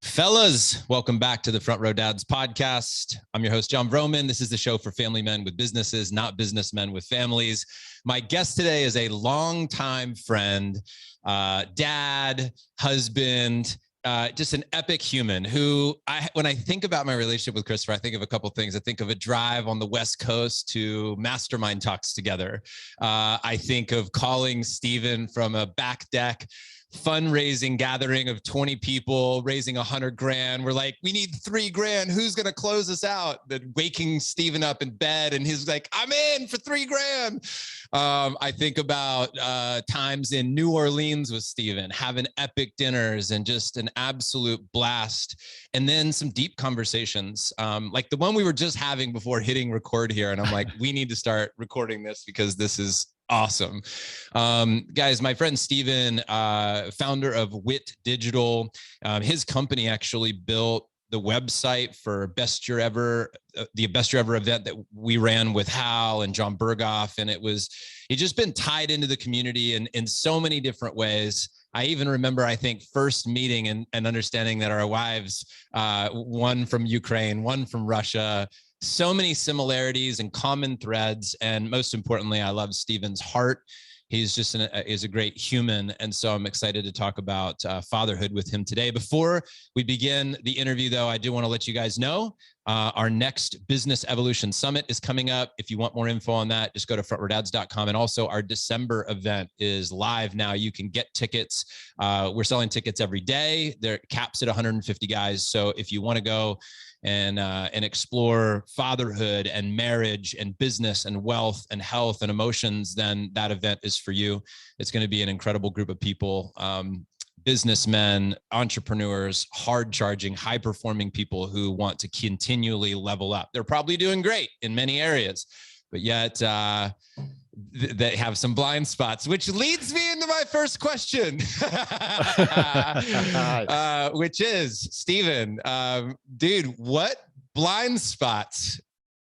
Fellas, welcome back to the Front Row Dads podcast. I'm your host, John Vroman. This is the show for family men with businesses, not businessmen with families. My guest today is a longtime friend, dad, husband, just an epic human who when I think about my relationship with Christopher, I think of a couple things. I think of a drive on the West Coast to mastermind talks together. I think of calling Steven from a back deck fundraising gathering of 20 people raising 100 grand. We're like, we need 3 grand. Who's going to close us out? Then waking Steven up in bed and he's like, I'm in for 3 grand. I think about times in New Orleans with Steven, having epic dinners and just an absolute blast. And then some deep conversations, like the one we were just having before hitting record here. And I'm like, we need to start recording this because this is awesome. Guys, my friend Steven, founder of Wit Digital, his company actually built the website for Best Year Ever, the Best Year Ever event that we ran with Hal and John Berghoff. And it's just been tied into the community in so many different ways. I even remember, I think, first meeting and understanding that our wives, one from Ukraine, one from Russia, so many similarities and common threads. And most importantly, I love Steven's heart. He's just is a great human. And so I'm excited to talk about fatherhood with him today. Before we begin the interview, though, I do want to let you guys know our next Business Evolution Summit is coming up. If you want more info on that, just go to frontrowdads.com. And also our December event is live now. You can get tickets. We're selling tickets every day. They're caps at 150 guys. So if you want to go and explore fatherhood and marriage and business and wealth and health and emotions, then that event is for you. It's going to be an incredible group of people, businessmen, entrepreneurs, hard-charging, high-performing people who want to continually level up. They're probably doing great in many areas, but yet they have some blind spots, which leads me into my first question, which is, Steven, dude, what blind spots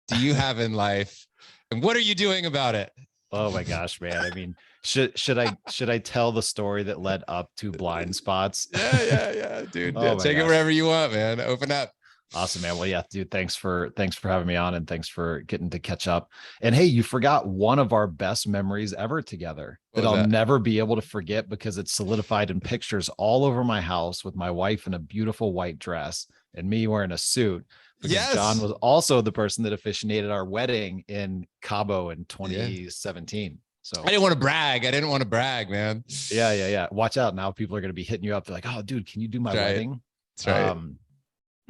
do you have in life, and what are you doing about it? Oh my gosh, man. I mean, should I tell the story that led up to blind spots? Yeah, dude. Oh Take it wherever you want, man. Open up. Awesome, man. Well, yeah, dude, thanks for having me on, and thanks for getting to catch up. And hey, you forgot one of our best memories ever together that I'll never be able to forget because it's solidified in pictures all over my house with my wife in a beautiful white dress and me wearing a suit. Because John was also the person that officiated our wedding in Cabo in 2017. So I didn't want to brag, man. Yeah. Watch out. Now people are going to be hitting you up. They're like, oh, dude, can you do my wedding? That's right.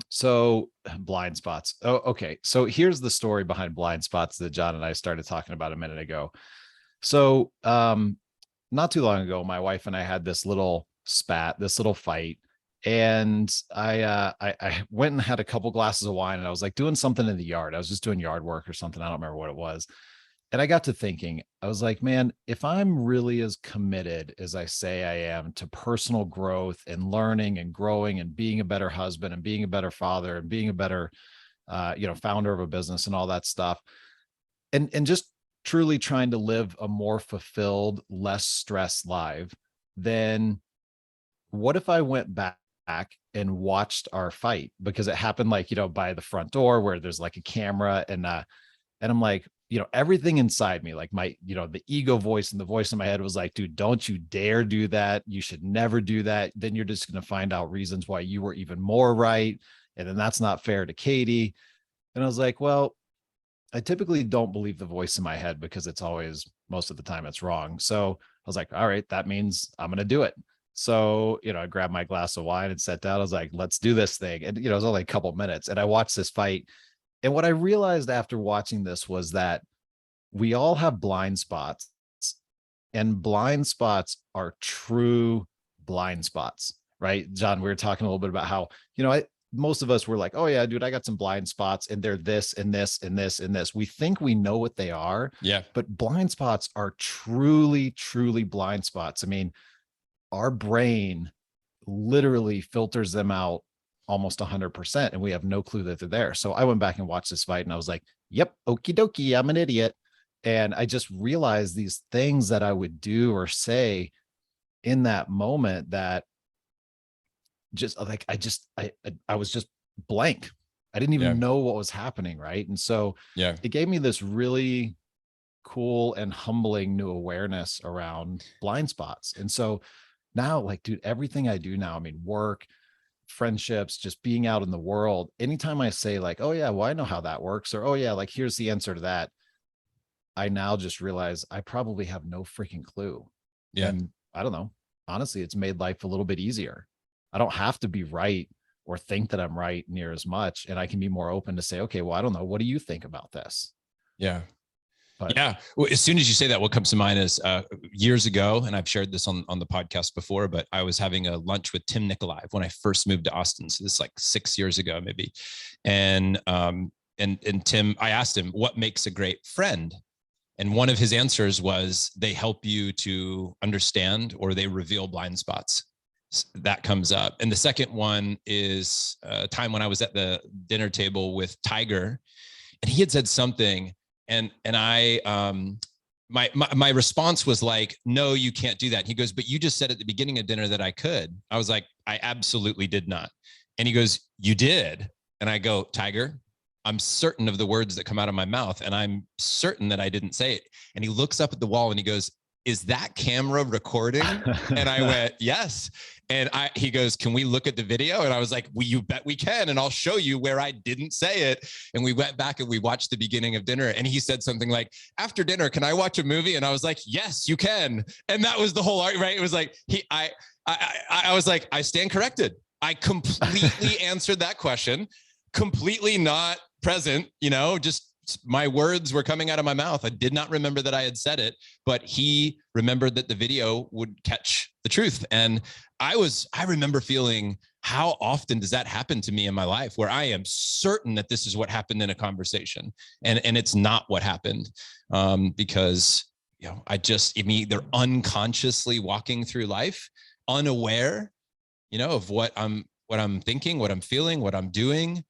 So blind spots. Oh, okay. So here's the story behind blind spots that John and I started talking about a minute ago. So not too long ago, my wife and I had this little spat, this little fight. And I went and had a couple glasses of wine, and I was like doing something in the yard. I was just doing yard work or something. I don't remember what it was. And I got to thinking, I was like, man, if I'm really as committed as I say I am to personal growth and learning and growing and being a better husband and being a better father and being a better, founder of a business and all that stuff, and just truly trying to live a more fulfilled, less stressed life, then what if I went back and watched our fight? Because it happened by the front door where there's like a camera, and I'm like, everything inside me, like my, the ego voice and the voice in my head was like, dude, don't you dare do that. You should never do that. Then you're just going to find out reasons why you were even more right. And then that's not fair to Katie. And I was like, well, I typically don't believe the voice in my head because it's always, most of the time it's wrong. So I was like, all right, that means I'm going to do it. So, I grabbed my glass of wine and sat down. I was like, let's do this thing. And, it was only a couple minutes, and I watched this fight. And what I realized after watching this was that we all have blind spots, and blind spots are true blind spots, right? John, we were talking a little bit about how, most of us were like, oh yeah, dude, I got some blind spots, and they're this and this and this and this. We think we know what they are. Yeah. But blind spots are truly, truly blind spots. I mean, our brain literally filters them out almost 100%, and we have no clue that they're there. So I went back and watched this fight, and I was like, yep, okie dokie, I'm an idiot. And I just realized these things that I would do or say in that moment that just like, I was just blank. I didn't Yeah. even know what was happening. Right. And so Yeah. it gave me this really cool and humbling new awareness around blind spots. And so now, like, dude, everything I do now, I mean, work, friendships, just being out in the world, anytime I say like, oh yeah, well, I know how that works, or oh yeah, like here's the answer to that, I now just realize I probably have no freaking clue. Yeah. And I don't know, honestly, it's made life a little bit easier. I don't have to be right or think that I'm right near as much. And I can be more open to say, okay, well, I don't know. What do you think about this? Yeah. But Yeah. Well, as soon as you say that, what comes to mind is years ago, and I've shared this on the podcast before, but I was having a lunch with Tim Nikolai when I first moved to Austin. So this is like 6 years ago, maybe. And Tim, I asked him, what makes a great friend? And one of his answers was, they help you to understand, or they reveal blind spots. That comes up. And the second one is a time when I was at the dinner table with Tiger, and he had said something, and I my response was like, no, you can't do that. And he goes, but you just said at the beginning of dinner that I could. I was like, I absolutely did not. And he goes, you did. And I go, Tiger, I'm certain of the words that come out of my mouth, and I'm certain that I didn't say it. And he looks up at the wall and he goes, is that camera recording? And I went, yes. And he goes, can we look at the video? And I was like, well, you bet we can. And I'll show you where I didn't say it. And we went back and we watched the beginning of dinner. And he said something like, after dinner, can I watch a movie? And I was like, yes, you can. And that was the whole argument, right? It was like, I was like, I stand corrected. I completely answered that question, completely not present, just my words were coming out of my mouth. I did not remember that I had said it, but he remembered that the video would catch the truth. And I remember feeling, how often does that happen to me in my life, where I am certain that this is what happened in a conversation, and it's not what happened, because I'm either unconsciously walking through life, unaware, of what I'm thinking, what I'm feeling, what I'm doing.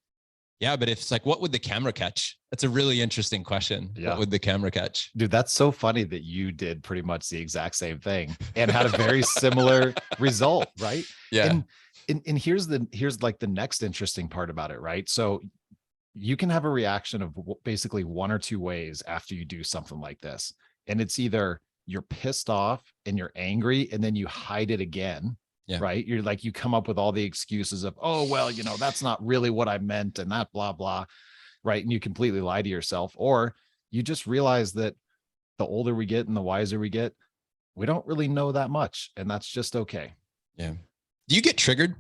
Yeah, but if it's like, what would the camera catch? That's a really interesting question. Yeah. What would the camera catch? Dude, that's so funny that you did pretty much the exact same thing and had a very similar result, right? Yeah. And here's like the next interesting part about it, right? So you can have a reaction of basically one or two ways after you do something like this. And it's either you're pissed off and you're angry and then you hide it again. Yeah. Right. You're like, you come up with all the excuses of, oh, well, that's not really what I meant, and that blah, blah. Right. And you completely lie to yourself, or you just realize that the older we get and the wiser we get, we don't really know that much. And that's just okay. Yeah. Do you get triggered?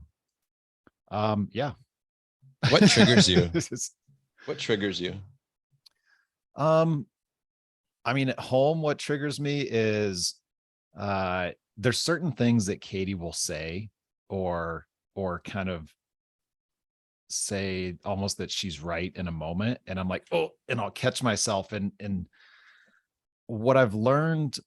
Yeah. What triggers you? What triggers you? I mean, at home, what triggers me is, there's certain things that Katie will say or kind of say almost that she's right in a moment. And I'm like, oh, and I'll catch myself. And what I've learned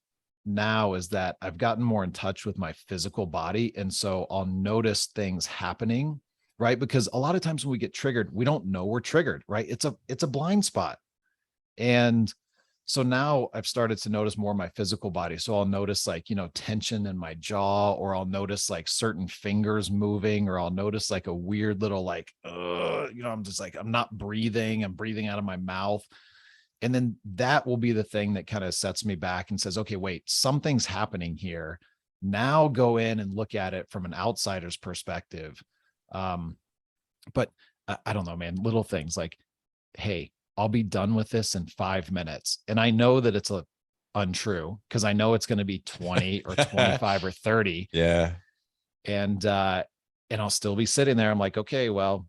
now is that I've gotten more in touch with my physical body. And so I'll notice things happening, right? Because a lot of times when we get triggered, we don't know we're triggered, right? It's a blind spot. And so now I've started to notice more of my physical body. So I'll notice like, tension in my jaw, or I'll notice like certain fingers moving, or I'll notice like a weird little like, I'm just like, I'm not breathing. I'm breathing out of my mouth. And then that will be the thing that kind of sets me back and says, okay, wait, something's happening here. Now go in and look at it from an outsider's perspective. But I don't know, man, little things like, hey, I'll be done with this in 5 minutes. And I know that it's untrue, because I know it's going to be 20 or 25 or 30. Yeah. And I'll still be sitting there. I'm like, okay, well,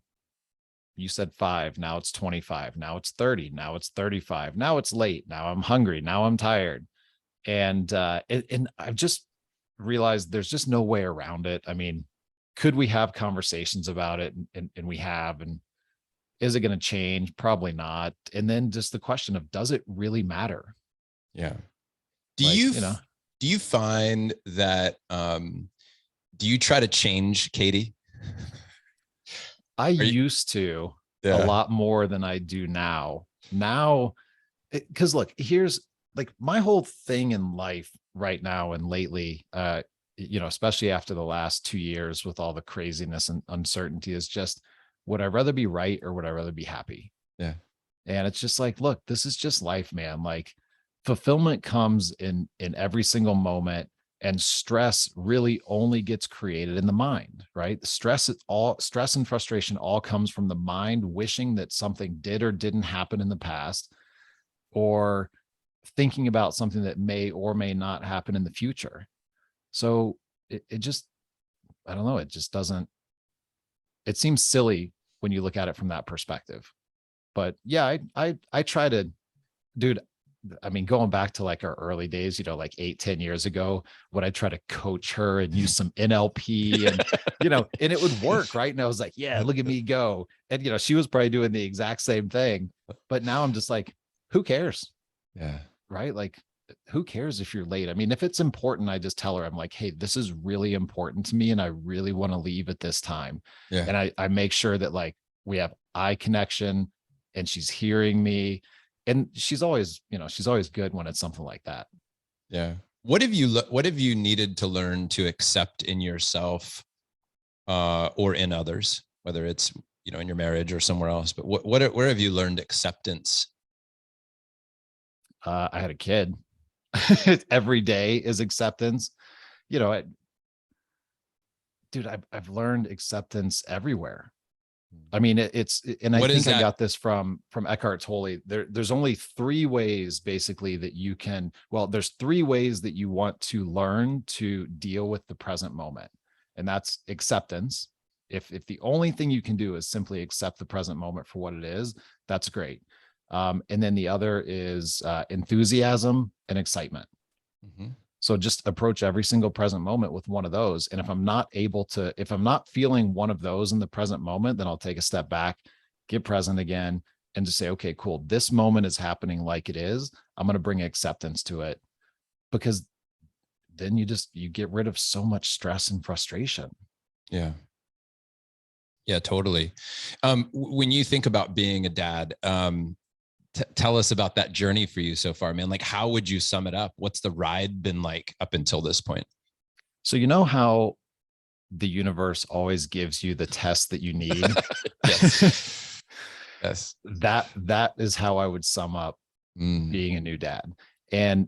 you said 5, now it's 25, now it's 30, now it's 35, now it's late, now I'm hungry, now I'm tired. And I've just realized there's just no way around it. I mean, could we have conversations about it? And we have, and is it going to change? Probably not. And then just the question of, does it really matter? Yeah. Do you find that, do you try to change Katie? I used to a lot more than I do now. Now, because look, here's like my whole thing in life right now and lately, especially after the last 2 years with all the craziness and uncertainty, is just, would I rather be right or would I rather be happy? Yeah. And it's just like, look, this is just life, man. Like, fulfillment comes in every single moment, and stress really only gets created in the mind, right? The stress and frustration all comes from the mind wishing that something did or didn't happen in the past, or thinking about something that may or may not happen in the future. So it just, I don't know, it just doesn't, it seems silly when you look at it from that perspective. But yeah, I try to, dude, I mean, going back to like our early days, like 8-10 years ago, when I try to coach her and use some NLP and, and it would work. Right. And I was like, yeah, look at me go. And, she was probably doing the exact same thing. But now I'm just like, who cares? Yeah. Right. Like, who cares if you're late? I mean, if it's important, I just tell her, I'm like, hey, this is really important to me, and I really want to leave at this time. Yeah. And I make sure that like we have eye connection and she's hearing me. And she's always good when it's something like that. Yeah. What have you needed to learn to accept in yourself, or in others, whether it's, in your marriage or somewhere else, but where have you learned acceptance? I had a kid. Every day is acceptance. Dude, I've learned acceptance everywhere. I mean, and I think I got this from Eckhart Tolle. There's only three ways basically that you can, there's three ways that you want to learn to deal with the present moment. And that's acceptance. If the only thing you can do is simply accept the present moment for what it is, that's great. And then the other is enthusiasm and excitement. Mm-hmm. So just approach every single present moment with one of those. And if I'm not feeling one of those in the present moment, then I'll take a step back, get present again, and just say, okay, cool. This moment is happening like it is. I'm going to bring acceptance to it, because then you get rid of so much stress and frustration. Yeah. Yeah, totally. When you think about being a dad, tell us about that journey for you so far, man. Like, how would you sum it up? What's the ride been like up until this point? So, you know how the universe always gives you the test that you need? Yes. Yes. That is how I would sum up being a new dad. And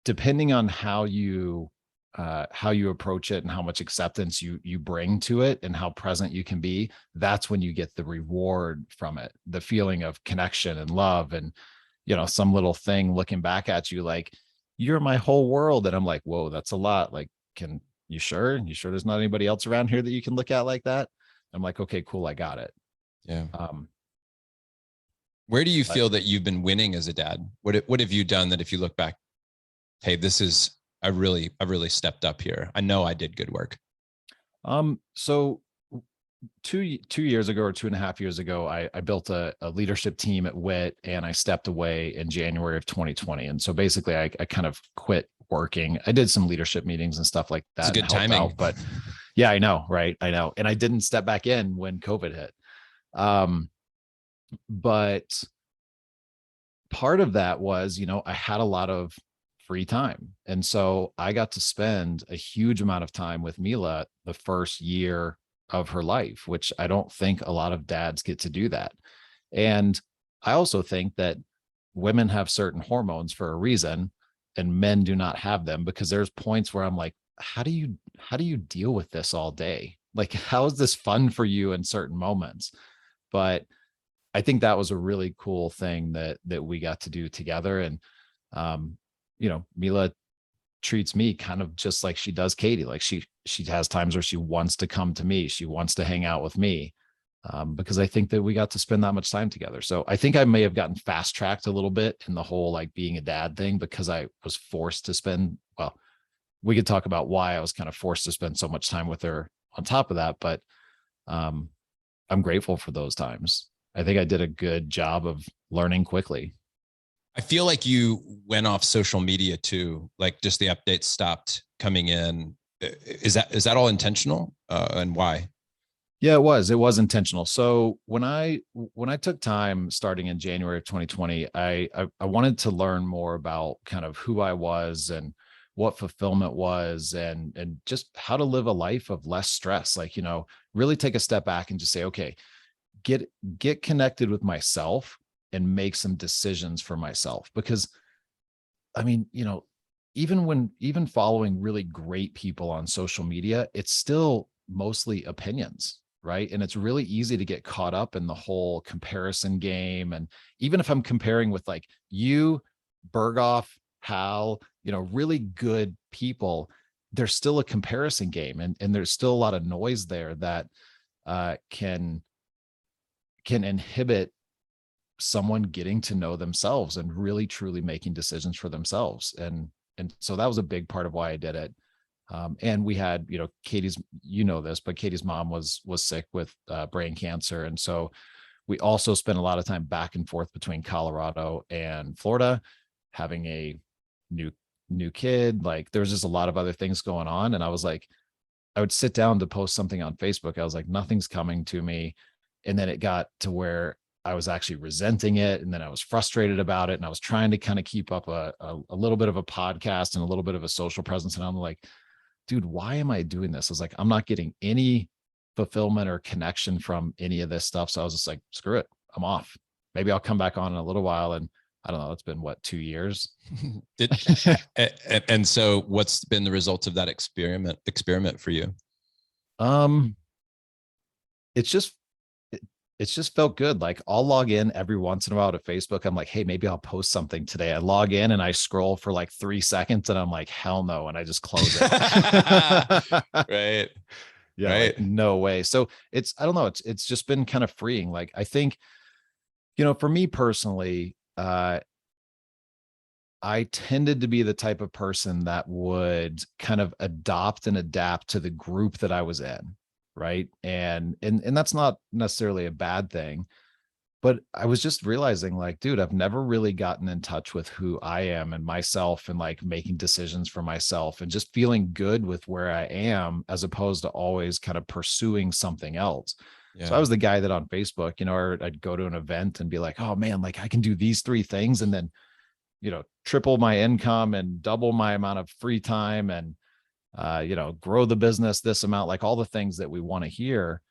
depending on how you approach it and how much acceptance you bring to it and how present you can be, that's when you get the reward from it, the feeling of connection and love. And, some little thing looking back at you, like, you're my whole world. And I'm like, whoa, that's a lot. Like, you sure there's not anybody else around here that you can look at like that? I'm like, okay, cool. I got it. Yeah. Where do you feel that you've been winning as a dad? What have you done that if you look back, hey, I really stepped up here. I know I did good work. So 2 years ago, or 2.5 years ago, I built a leadership team at Wit, and I stepped away in January of 2020. And so basically I kind of quit working. I did some leadership meetings and stuff like that. It's good timing. Out, but yeah, I know. Right. I know. And I didn't step back in when COVID hit. But part of that was, I had a lot of free time. And so I got to spend a huge amount of time with Mila the first year of her life, which I don't think a lot of dads get to do that. And I also think that women have certain hormones for a reason, and men do not have them, because there's points where I'm like, how do you deal with this all day? Like, how is this fun for you in certain moments? But I think that was a really cool thing that we got to do together. And, Mila treats me kind of just like she does Katie. Like, she has times where she wants to come to me. She wants to hang out with me, because I think that we got to spend that much time together. So I think I may have gotten fast tracked a little bit in the whole, like, being a dad thing, because I was forced to spend, we could talk about why I was kind of forced to spend so much time with her on top of that. But I'm grateful for those times. I think I did a good job of learning quickly. I feel like you went off social media too, like just the updates stopped coming in. Is that all intentional? And why? Yeah, it was intentional. So when I took time starting in January of 2020, I wanted to learn more about kind of who I was and what fulfillment was, and just how to live a life of less stress. Like, really take a step back and just say, okay, get connected with myself and make some decisions for myself. Because I mean, even following really great people on social media, it's still mostly opinions, right? And it's really easy to get caught up in the whole comparison game. And even if I'm comparing with like you, Berghoff, Hal, really good people, there's still a comparison game, and there's still a lot of noise there that can inhibit someone getting to know themselves and really truly making decisions for themselves. And so that was a big part of why I did it. And we had, Katie's, this, but Katie's mom was sick with brain cancer. And so we also spent a lot of time back and forth between Colorado and Florida, having a new kid. Like, there was just a lot of other things going on. And I was like, I would sit down to post something on Facebook. I was like, nothing's coming to me. And then it got to where I was actually resenting it. And then I was frustrated about it. And I was trying to kind of keep up a little bit of a podcast and a little bit of a social presence. And I'm like, dude, why am I doing this? I was like, I'm not getting any fulfillment or connection from any of this stuff. So I was just like, screw it, I'm off. Maybe I'll come back on in a little while. And I don't know, it's been 2 years. And so what's been the results of that experiment for you? It's just felt good. Like, I'll log in every once in a while to Facebook. I'm like, hey, maybe I'll post something today. I log in and I scroll for like 3 seconds and I'm like, hell no. And I just close it. Right. Yeah. Right. Like, no way. So I don't know. It's just been kind of freeing. Like, I think, for me personally, I tended to be the type of person that would kind of adopt and adapt to the group that I was in. Right. And that's not necessarily a bad thing, but I was just realizing, like, dude, I've never really gotten in touch with who I am and myself, and like making decisions for myself and just feeling good with where I am, as opposed to always kind of pursuing something else. Yeah. So I was the guy that on Facebook, or I'd go to an event and be like, oh man, like I can do these 3 things and then, triple my income and double my amount of free time and, grow the business this amount, like all the things that we want to hear.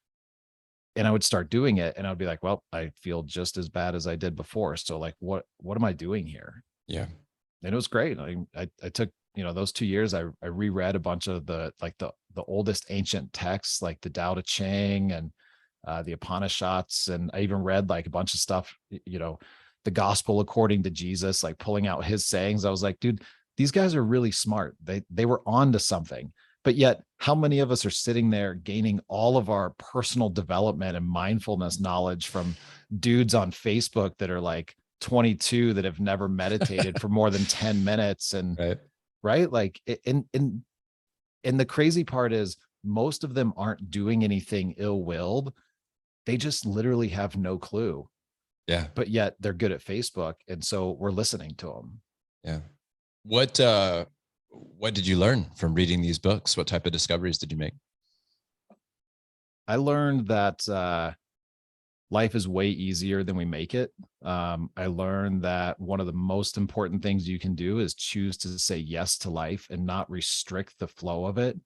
And I would start doing it and I'd be like, well, I feel just as bad as I did before. So like, what am I doing here? Yeah. And it was great. I took, those 2 years, I reread a bunch of the oldest ancient texts, like the Tao Te Ching and the Upanishads. And I even read like a bunch of stuff, the gospel according to Jesus, like pulling out his sayings. I was like, dude, these guys are really smart. They were on to something. But yet, how many of us are sitting there gaining all of our personal development and mindfulness knowledge from dudes on Facebook that are like 22 that have never meditated for more than 10 minutes? And right. Like, and the crazy part is, most of them aren't doing anything ill-willed. They just literally have no clue. Yeah. But yet they're good at Facebook. And so we're listening to them. Yeah. What did you learn from reading these books? What type of discoveries did you make? I learned that life is way easier than we make it. I learned that one of the most important things you can do is choose to say yes to life and not restrict the flow of it.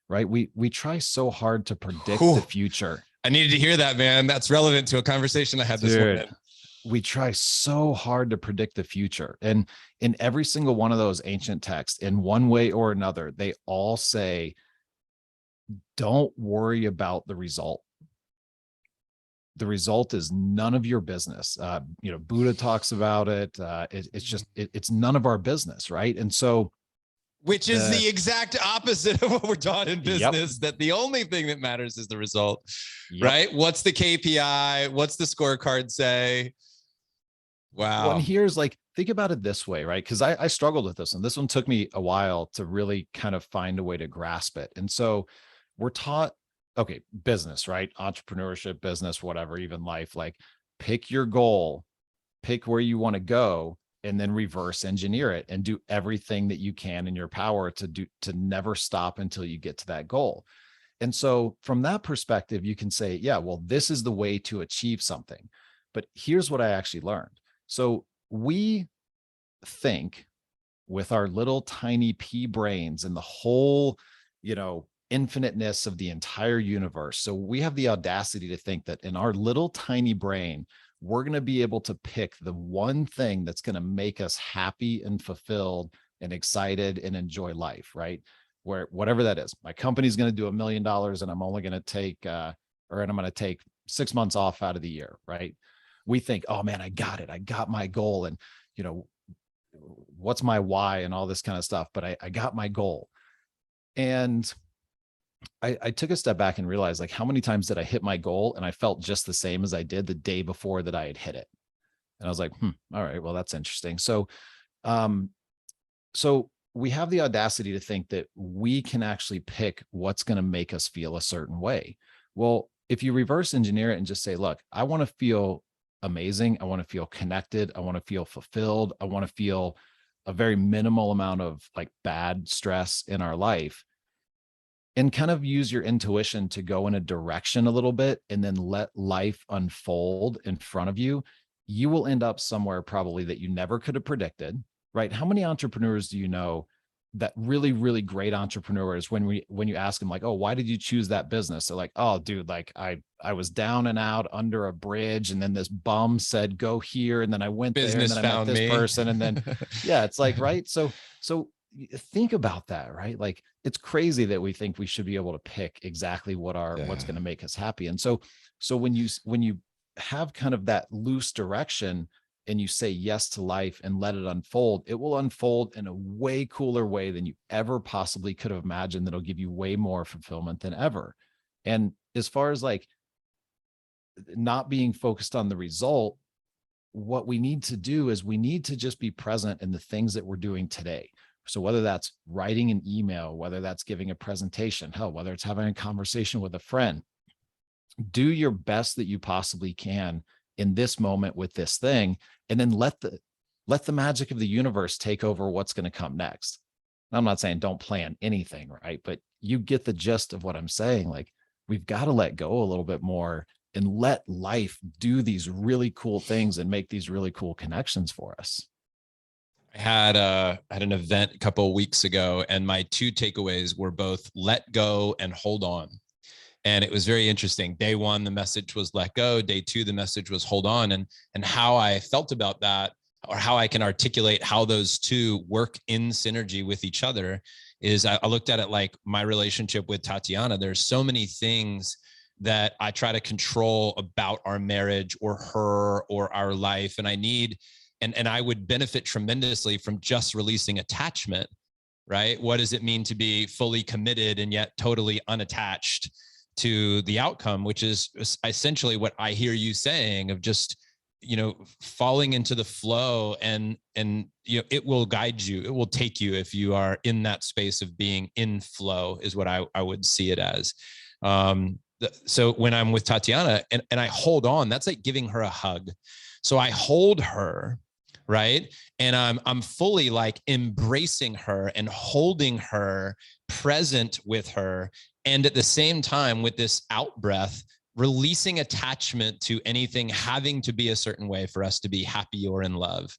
Right? We try so hard to predict the future. I needed to hear that, man. That's relevant to a conversation I had this morning. We try so hard to predict the future. And in every single one of those ancient texts, in one way or another, they all say, don't worry about the result. The result is none of your business. Buddha talks about it. It's none of our business. Right. And so, which is the exact opposite of what we're taught in business, yep. that the only thing that matters is the result, right? What's the KPI? What's the scorecard say? Wow. Well, and here's like, think about it this way, right? Because I struggled with this, and this one took me a while to really kind of find a way to grasp it. And so we're taught, okay, business, right? Entrepreneurship, business, whatever, even life, like pick your goal, pick where you want to go, and then reverse engineer it and do everything that you can in your power to never stop until you get to that goal. And so from that perspective, you can say, yeah, well, this is the way to achieve something. But here's what I actually learned. So we think with our little tiny pea brains and the whole, infiniteness of the entire universe. So we have the audacity to think that in our little tiny brain, we're going to be able to pick the one thing that's going to make us happy and fulfilled and excited and enjoy life, right? Where whatever that is, my company's going to do $1 million and I'm only going to take, I'm going to take 6 months off out of the year, right? We think, oh man, I got it. I got my goal. And, what's my why and all this kind of stuff, but I got my goal. And I took a step back and realized, like, how many times did I hit my goal and I felt just the same as I did the day before that I had hit it. And I was like, all right, well, that's interesting. So, so we have the audacity to think that we can actually pick what's going to make us feel a certain way. Well, if you reverse engineer it and just say, look, I want to feel amazing. I want to feel connected. I want to feel fulfilled. I want to feel a very minimal amount of like bad stress in our life, and kind of use your intuition to go in a direction a little bit and then let life unfold in front of you. You will end up somewhere probably that you never could have predicted, right? How many entrepreneurs do you know that really, really great entrepreneurs, when you ask them like, oh, why did you choose that business? They're like, oh, dude, like I was down and out under a bridge. And then this bum said, go here. And then I went there and Business then I met found this me. person. And then, yeah, it's like, right. So think about that, right? Like, it's crazy that we think we should be able to pick exactly what's going to make us happy. And so when you have kind of that loose direction and you say yes to life and let it unfold, it will unfold in a way cooler way than you ever possibly could have imagined. That'll give you way more fulfillment than ever. And as far as like not being focused on the result, what we need to do is we need to just be present in the things that we're doing today. So whether that's writing an email, whether that's giving a presentation, hell, whether it's having a conversation with a friend, do your best that you possibly can in this moment with this thing, and then let the magic of the universe take over what's going to come next. I'm not saying don't plan anything, right? But you get the gist of what I'm saying. Like, we've got to let go a little bit more and let life do these really cool things and make these really cool connections for us. I had an event a couple of weeks ago, and my two takeaways were both let go and hold on. And it was very interesting. Day one, the message was let go. Day two, the message was hold on. And how I felt about that, or how I can articulate how those two work in synergy with each other, is I looked at it like my relationship with Tatiana. There's so many things that I try to control about our marriage or her or our life. And I need, and I would benefit tremendously from just releasing attachment, right? What does it mean to be fully committed and yet totally unattached to the outcome, which is essentially what I hear you saying, of just, falling into the flow, and it will guide you. It will take you if you are in that space of being in flow, is what I would see it as. So when I'm with Tatiana and I hold on, that's like giving her a hug. So I hold her, right? And I'm fully like embracing her and holding her, present with her. And at the same time, with this out breath, releasing attachment to anything having to be a certain way for us to be happy or in love.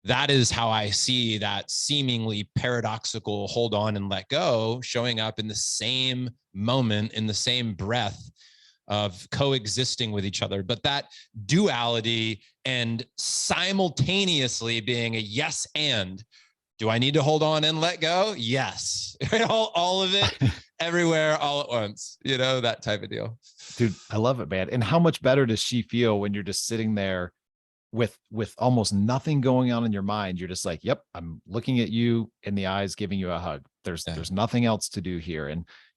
That is how I see that seemingly paradoxical hold on and let go showing up in the same moment, in the same breath of coexisting with each other. But that duality and simultaneously being a yes and, do I need to hold on and let go? Yes. all of it, everywhere, all at once, that type of deal. Dude, I love it, man. And how much better does she feel when you're just sitting there with almost nothing going on in your mind? You're just like, yep, I'm looking at you in the eyes, giving you a hug. There's nothing else to do here.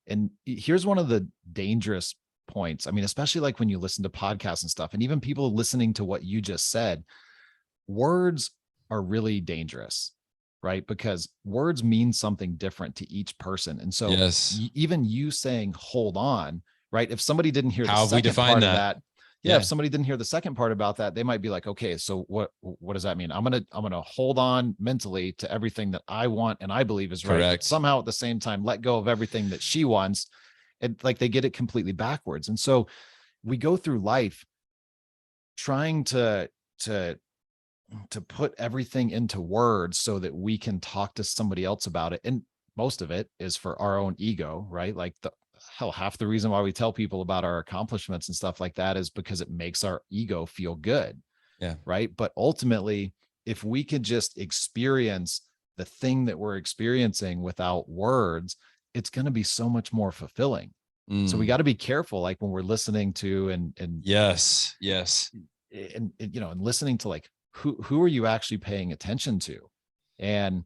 And here's one of the dangerous points. I mean, especially like when you listen to podcasts and stuff, and even people listening to what you just said, words are really dangerous, right? Because words mean something different to each person. And so yes, even you saying, hold on, right? If somebody didn't hear how the second part of that, yeah, if somebody didn't hear the second part about that, they might be like, okay, so what does that mean? I'm going to hold on mentally to everything that I want and I believe is right. Correct. But somehow at the same time, let go of everything that she wants. And like, they get it completely backwards. And so we go through life trying to put everything into words so that we can talk to somebody else about it. And most of it is for our own ego, right? Like half the reason why we tell people about our accomplishments and stuff like that is because it makes our ego feel good. Yeah. Right. But ultimately, if we could just experience the thing that we're experiencing without words, it's going to be so much more fulfilling. So we got to be careful, like when we're listening to and yes, and listening to like who are you actually paying attention to, and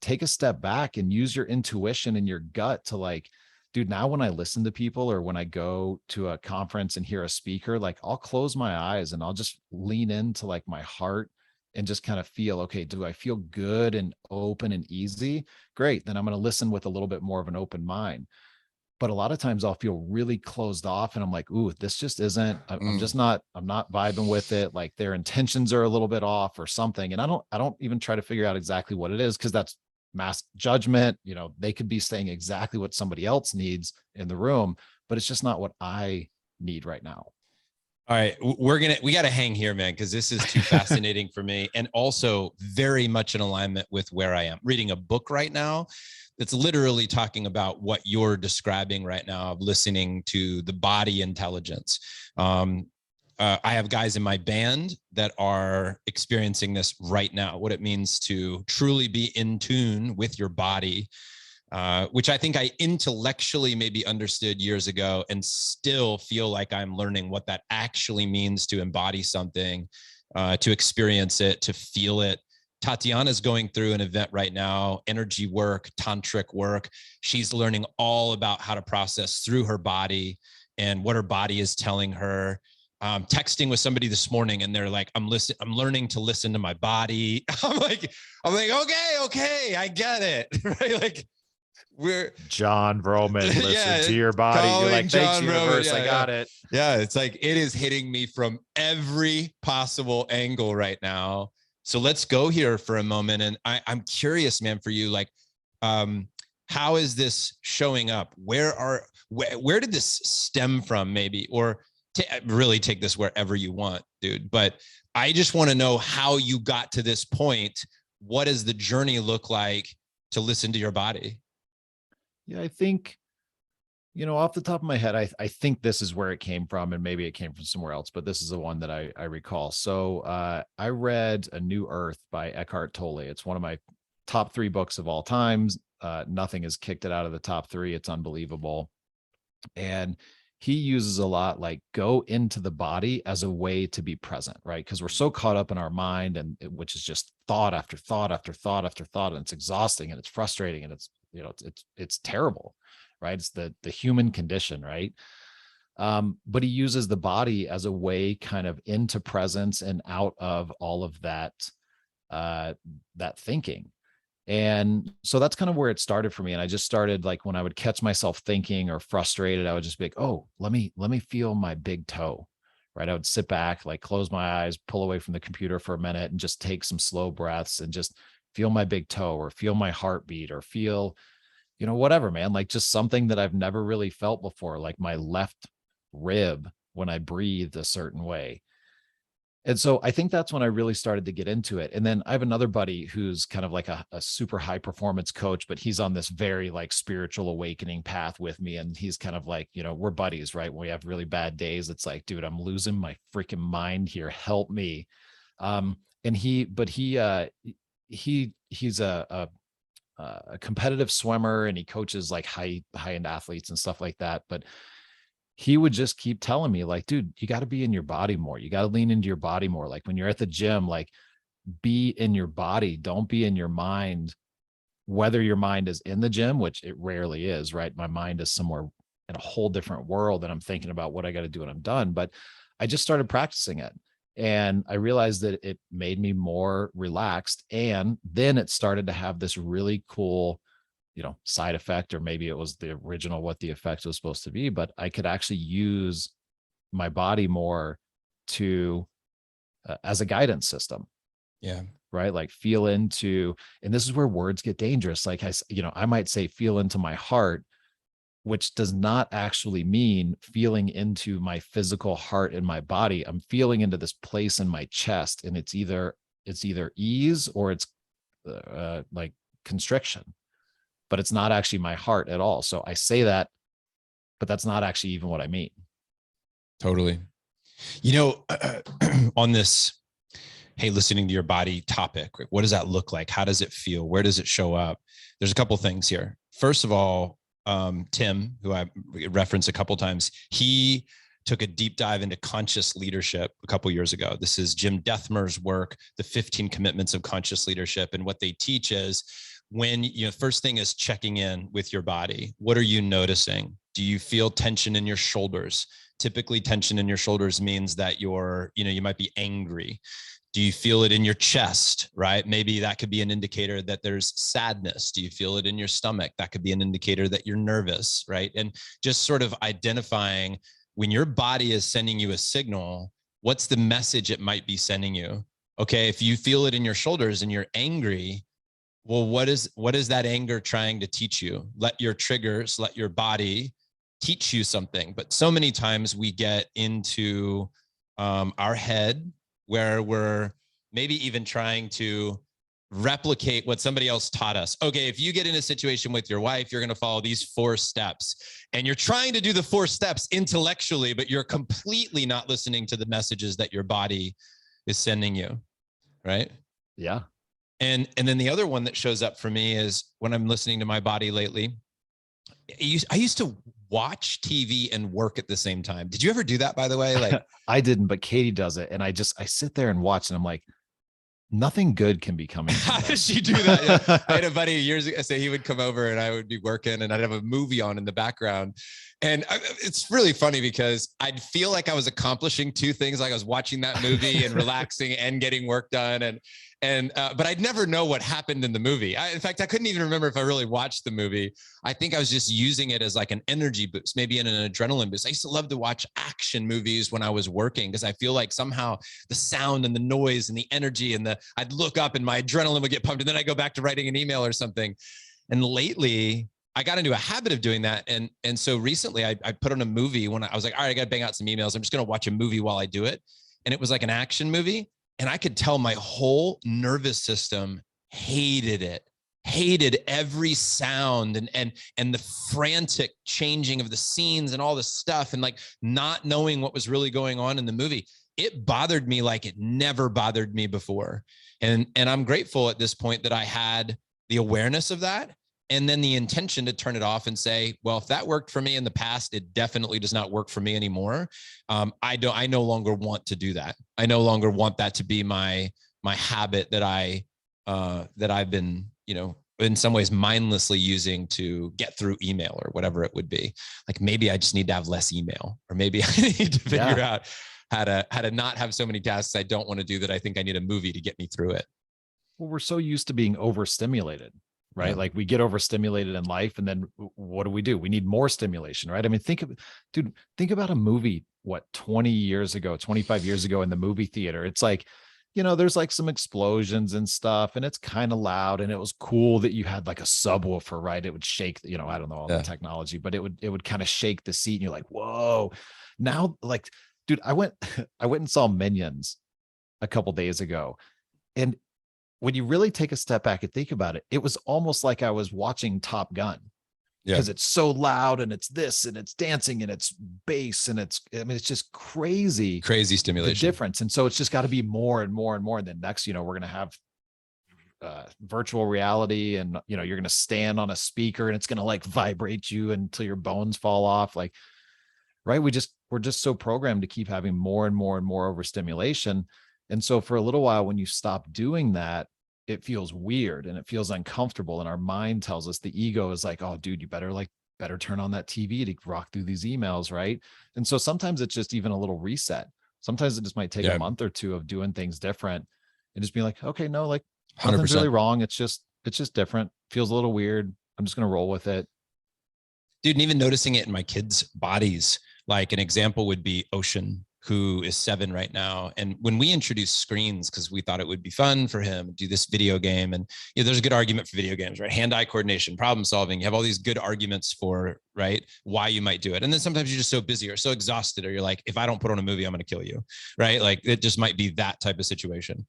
take a step back and use your intuition and your gut to like, dude, now when I listen to people or when I go to a conference and hear a speaker, like I'll close my eyes and I'll just lean into like my heart and just kind of feel, okay, do I feel good and open and easy? Great. Then I'm going to listen with a little bit more of an open mind. But a lot of times I'll feel really closed off and I'm like, ooh, this just isn't, I'm not vibing with it. Like their intentions are a little bit off or something. And I don't even try to figure out exactly what it is, because that's mass judgment. They could be saying exactly what somebody else needs in the room, but it's just not what I need right now. All right, we got to hang here, man, because this is too fascinating for me, and also very much in alignment with where I am. Reading a book right now that's literally talking about what you're describing right now, of listening to the body intelligence. I have guys in my band that are experiencing this right now, what it means to truly be in tune with your body, which I think I intellectually maybe understood years ago, and still feel like I'm learning what that actually means to embody something, to experience it, to feel it. Tatiana's going through an event right now, energy work, tantric work. She's learning all about how to process through her body and what her body is telling her. Texting with somebody this morning and they're like, I'm learning to listen to my body. I'm like, okay, I get it. Right? Like, we're John Vroman, listen to your body. You're like, thanks, John universe. Vroman. I got it. Yeah, it's like it is hitting me from every possible angle right now. So let's go here for a moment. And I'm curious, man, for you, like, how is this showing up? Where did this stem from, maybe? Or really take this wherever you want, dude. But I just want to know how you got to this point. What does the journey look like to listen to your body? Yeah, I think, off the top of my head, I think this is where it came from, and maybe it came from somewhere else, but this is the one that I recall. So I read A New Earth by Eckhart Tolle. It's one of my top 3 books of all times. Nothing has kicked it out of the top 3. It's unbelievable. And he uses a lot like go into the body as a way to be present, right? Because we're so caught up in our mind, and which is just thought after thought after thought after thought, and it's exhausting and it's frustrating and it's it's terrible, right? It's the human condition, right? But he uses the body as a way kind of into presence and out of all of that that thinking. And so that's kind of where it started for me. And I just started, like, when I would catch myself thinking or frustrated, I would just be like, oh, let me feel my big toe. Right. I would sit back, like close my eyes, pull away from the computer for a minute and just take some slow breaths and just feel my big toe, or feel my heartbeat, or feel, whatever, man, like just something that I've never really felt before, like my left rib when I breathed a certain way. And so I think that's when I really started to get into it. And then I have another buddy who's kind of like a super high performance coach, but he's on this very like spiritual awakening path with me. And he's kind of like, we're buddies, right? When we have really bad days, it's like, dude, I'm losing my freaking mind here. Help me. And he's a competitive swimmer, and he coaches like high end athletes and stuff like that. But he would just keep telling me, like, dude, you got to be in your body more. You got to lean into your body more. Like when you're at the gym, like be in your body. Don't be in your mind, whether your mind is in the gym, which it rarely is, right? My mind is somewhere in a whole different world and I'm thinking about what I got to do when I'm done. But I just started practicing it. And I realized that it made me more relaxed. And then it started to have this really cool, side effect, or maybe it was the original, what the effect was supposed to be, but I could actually use my body more to, as a guidance system. Yeah. Right. Like feel into, and this is where words get dangerous. Like I might say, feel into my heart, which does not actually mean feeling into my physical heart in my body. I'm feeling into this place in my chest, and it's either it's either ease or it's like constriction, but it's not actually my heart at all. So I say that, but that's not actually even what I mean. Totally. You know, on this, hey, listening to your body topic, what does that look like? How does it feel? Where does it show up? There's a couple things here. First of all, Tim, who I referenced a couple times, he took a deep dive into conscious leadership a couple years ago. This is Jim Dethmer's work, the 15 commitments of conscious leadership. And what they teach is when, first thing is checking in with your body. What are you noticing? Do you feel tension in your shoulders? Typically, tension in your shoulders means that you might be angry. Do you feel it in your chest, right? Maybe that could be an indicator that there's sadness. Do you feel it in your stomach? That could be an indicator that you're nervous, right? And just sort of identifying when your body is sending you a signal, what's the message it might be sending you? Okay, if you feel it in your shoulders and you're angry, well, what is that anger trying to teach you? Let your triggers, let your body teach you something. But so many times we get into our head where we're maybe even trying to replicate what somebody else taught us. Okay, if you get in a situation with your wife, you're going to follow these 4 steps, and you're trying to do the 4 steps intellectually, but you're completely not listening to the messages that your body is sending you, right? Yeah. And then the other one that shows up for me is when I'm listening to my body lately. I used to watch TV and work at the same time. Did you ever do that, by the way? Like I didn't, but Katie does it. And I sit there and watch, and I'm like, nothing good can be coming. How does she do that? Yeah. I had a buddy years ago, so he would come over and I would be working and I'd have a movie on in the background. And it's really funny because I'd feel like I was accomplishing 2 things. Like I was watching that movie and relaxing and getting work done. But I'd never know what happened in the movie. In fact, I couldn't even remember if I really watched the movie. I think I was just using it as like an energy boost, maybe an adrenaline boost. I used to love to watch action movies when I was working because I feel like somehow the sound and the noise and the energy and I'd look up and my adrenaline would get pumped, and then I go back to writing an email or something. And lately, I got into a habit of doing that. And so recently I put on a movie when I was like, all right, I got to bang out some emails. I'm just going to watch a movie while I do it. And it was like an action movie. And I could tell my whole nervous system hated it, hated every sound and the frantic changing of the scenes and all this stuff, and like not knowing what was really going on in the movie. It bothered me like it never bothered me before. And I'm grateful at this point that I had the awareness of that, and then the intention to turn it off and say, well, if that worked for me in the past, it definitely does not work for me anymore. I no longer want to do that. I no longer want that to be my habit that I've been, in some ways mindlessly using to get through email or whatever it would be. Like maybe I just need to have less email, or maybe I need to figure out how to not have so many tasks I don't want to do that I think I need a movie to get me through it. Well, we're so used to being overstimulated, right? Yeah. Like we get overstimulated in life, and then what do? We need more stimulation, right? I mean, think about a movie, 20 years ago, 25 years ago in the movie theater. It's like, there's like some explosions and stuff, and it's kind of loud, and it was cool that you had like a subwoofer, right? It would shake, I don't know all the technology, but it would kind of shake the seat, and you're like, whoa. Now, like, dude, I went and saw Minions a couple days ago, and when you really take a step back and think about it, it was almost like I was watching Top Gun, because it's so loud, and it's this, and it's dancing, and it's bass, and it's just crazy stimulation, the difference. And so it's just got to be more and more and more. And then next, we're going to have virtual reality, and, you're going to stand on a speaker, and it's going to like vibrate you until your bones fall off. Like, right. We're just so programmed to keep having more and more and more overstimulation. And so for a little while, when you stop doing that, it feels weird and it feels uncomfortable. And our mind tells us, the ego is like, oh, dude, you better turn on that TV to rock through these emails. Right. And so sometimes it's just even a little reset. Sometimes it just might take a month or two of doing things different and just be like, okay, no, like 100%. Nothing's really wrong. It's just different. Feels a little weird. I'm just going to roll with it. Dude, and even noticing it in my kids' bodies. Like an example would be Ocean, who is 7 right now. And when we introduced screens, because we thought it would be fun for him to do this video game, and there's a good argument for video games, right? Hand-eye coordination, problem solving. You have all these good arguments for, right, why you might do it. And then sometimes you're just so busy or so exhausted, or you're like, if I don't put on a movie, I'm going to kill you, right? Like it just might be that type of situation.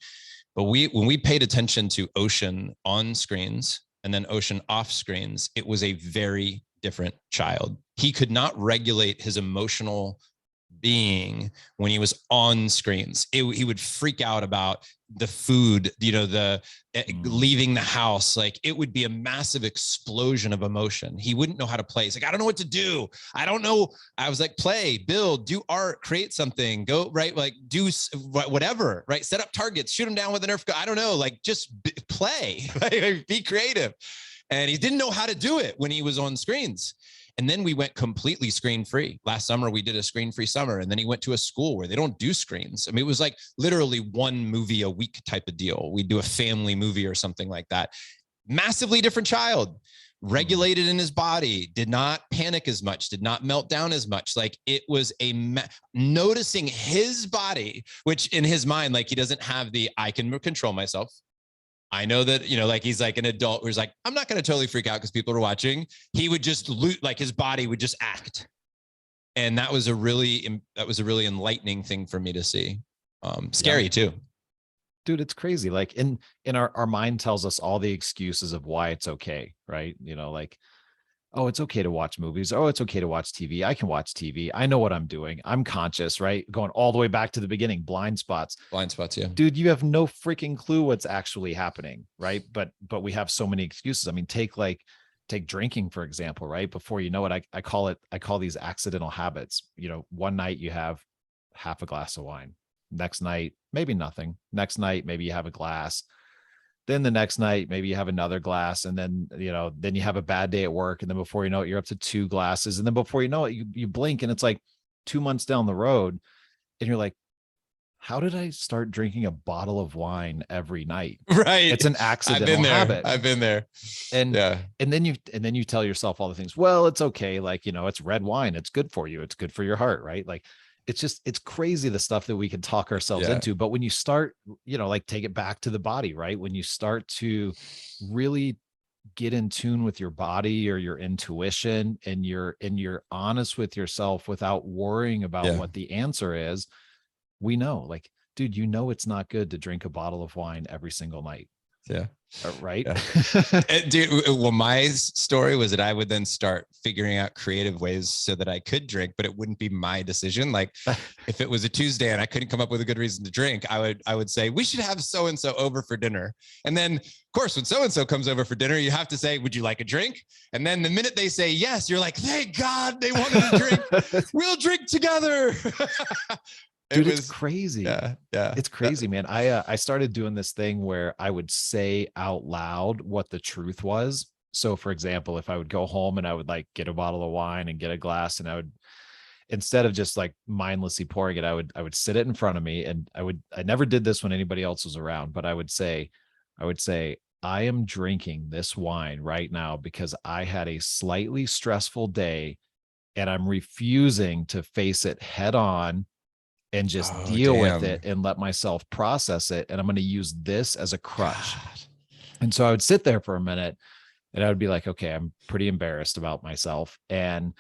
But when we paid attention to Ocean on screens and then Ocean off screens, it was a very different child. He could not regulate his emotional being when he was on screens. He would freak out about the food, the leaving the house. Like, it would be a massive explosion of emotion. He wouldn't know how to play. He's like, I don't know what to do. I don't know. I was like, play, build, do art, create something, go, right? Like, do whatever, right? Set up targets, shoot them down with a Nerf gun. I don't know, like, just play, be creative. And he didn't know how to do it when he was on screens. And then we went completely screen free. Last summer, we did a screen free summer. And then he went to a school where they don't do screens. I mean, it was like literally one movie a week type of deal. We'd do a family movie or something like that. Massively different child, regulated in his body, did not panic as much, did not melt down as much. Like, it was noticing his body, which in his mind, like, he doesn't have I can control myself. I know that, like, he's like an adult who's like, I'm not going to totally freak out because people are watching. He would just like, his body would just act. And that was a really enlightening thing for me to see. Scary too. Dude, it's crazy. Like, in our mind tells us all the excuses of why it's okay. Right. Like, oh, it's okay to watch movies. Oh, it's okay to watch TV. I can watch TV. I know what I'm doing. I'm conscious, right? Going all the way back to the beginning, blind spots. Yeah. Dude, you have no freaking clue what's actually happening, right? But we have so many excuses. I mean, take drinking, for example, right? Before you know it, I call these accidental habits. One night you have half a glass of wine. Next night, maybe nothing. Next night, maybe you have a glass. Then the next night, maybe you have another glass, and then, then you have a bad day at work. And then before you know it, you're up to 2 glasses. And then before you know it, you blink and it's like 2 months down the road. And you're like, how did I start drinking a bottle of wine every night? Right. It's an accidental habit. I've been there. And then you tell yourself all the things. Well, it's okay. Like, it's red wine. It's good for you. It's good for your heart. Right. Like, it's crazy, the stuff that we can talk ourselves into. But when you start, like, take it back to the body, right? When you start to really get in tune with your body or your intuition, and you're honest with yourself without worrying about what the answer is, we know, like, dude, it's not good to drink a bottle of wine every single night. Yeah. Right. Yeah. Dude, well, my story was that I would then start figuring out creative ways so that I could drink, but it wouldn't be my decision. Like, if it was a Tuesday and I couldn't come up with a good reason to drink, I would say, we should have so-and-so over for dinner. And then, of course, when so-and-so comes over for dinner, you have to say, would you like a drink? And then the minute they say yes, you're like, thank God they wanted to drink. We'll drink together. Dude, it's crazy. Yeah. It's crazy, man. I started doing this thing where I would say out loud what the truth was. So, for example, if I would go home and I would, like, get a bottle of wine and get a glass, and I would, instead of just, like, mindlessly pouring it, I would sit it in front of me, and I never did this when anybody else was around, but I would say, I am drinking this wine right now because I had a slightly stressful day, and I'm refusing to face it head on and just deal with it and let myself process it. And I'm going to use this as a crutch. God. And so I would sit there for a minute, and I would be like, okay, I'm pretty embarrassed about myself. And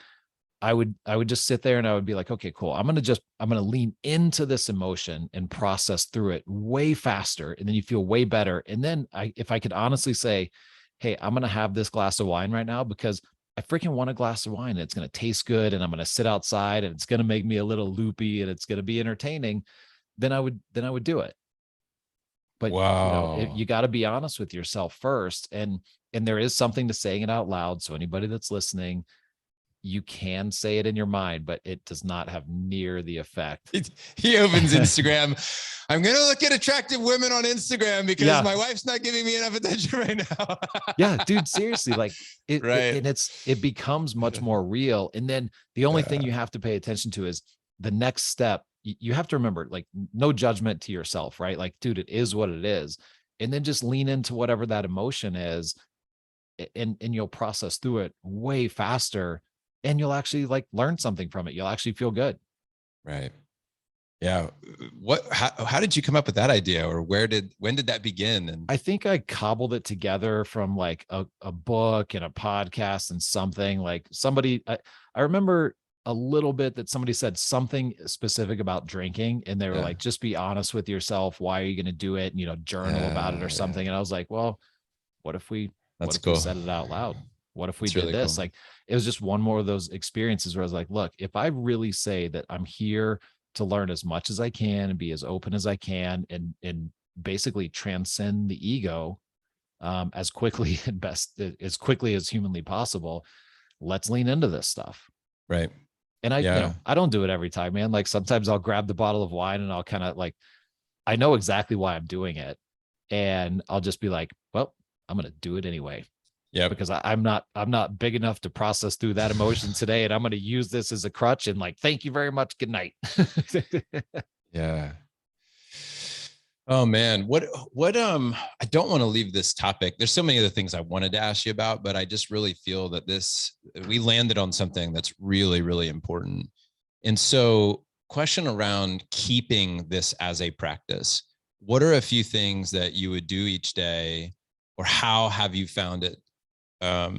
I would just sit there, and I would be like, okay, cool. I'm going to lean into this emotion and process through it way faster. And then you feel way better. And then if I could honestly say, hey, I'm going to have this glass of wine right now because I freaking want a glass of wine, and it's going to taste good, and I'm going to sit outside, and it's going to make me a little loopy, and it's going to be entertaining, then I would do it. But you got to be honest with yourself first. And there is something to saying it out loud. So anybody that's listening, you can say it in your mind, but it does not have near the effect. He opens Instagram. I'm going to look at attractive women on Instagram because my wife's not giving me enough attention right now. Yeah, dude, seriously, like it becomes much more real. And then the only thing you have to pay attention to is the next step. You have to remember, like, no judgment to yourself, right? Like, dude, it is what it is. And then just lean into whatever that emotion is, and you'll process through it way faster. And you'll actually, like, learn something from it. You'll actually feel good. Right. Yeah. How did you come up with that idea, or when did that begin? And I think I cobbled it together from, like, a book and a podcast and something. Like, somebody, I remember a little bit that somebody said something specific about drinking, and they were Yeah. like, just be honest with yourself. Why are you going to do it? And, you know, journal about it or something. Yeah. And I was like, well, what if we That's we cool. said it out loud? What if we That's did really this? cool. Like, it was just one more of those experiences where I was like, look, if I really say that I'm here to learn as much as I can and be as open as I can, and basically transcend the ego, as quickly and best as quickly as humanly possible, let's lean into this stuff. Right. And I, you Yeah. know, I don't do it every time, man. Like sometimes I'll grab the bottle of wine and I'll kind of like, I know exactly why I'm doing it. And I'll just be like, well, I'm going to do it anyway. Yep. Because I'm not big enough to process through that emotion today. And I'm going to use this as a crutch and like, thank you very much. Good night. Yeah. Oh man, I don't want to leave this topic. There's so many other things I wanted to ask you about, but I just really feel that we landed on something that's really, really important. And so, question around keeping this as a practice. What are a few things that you would do each day, or how have you found it? How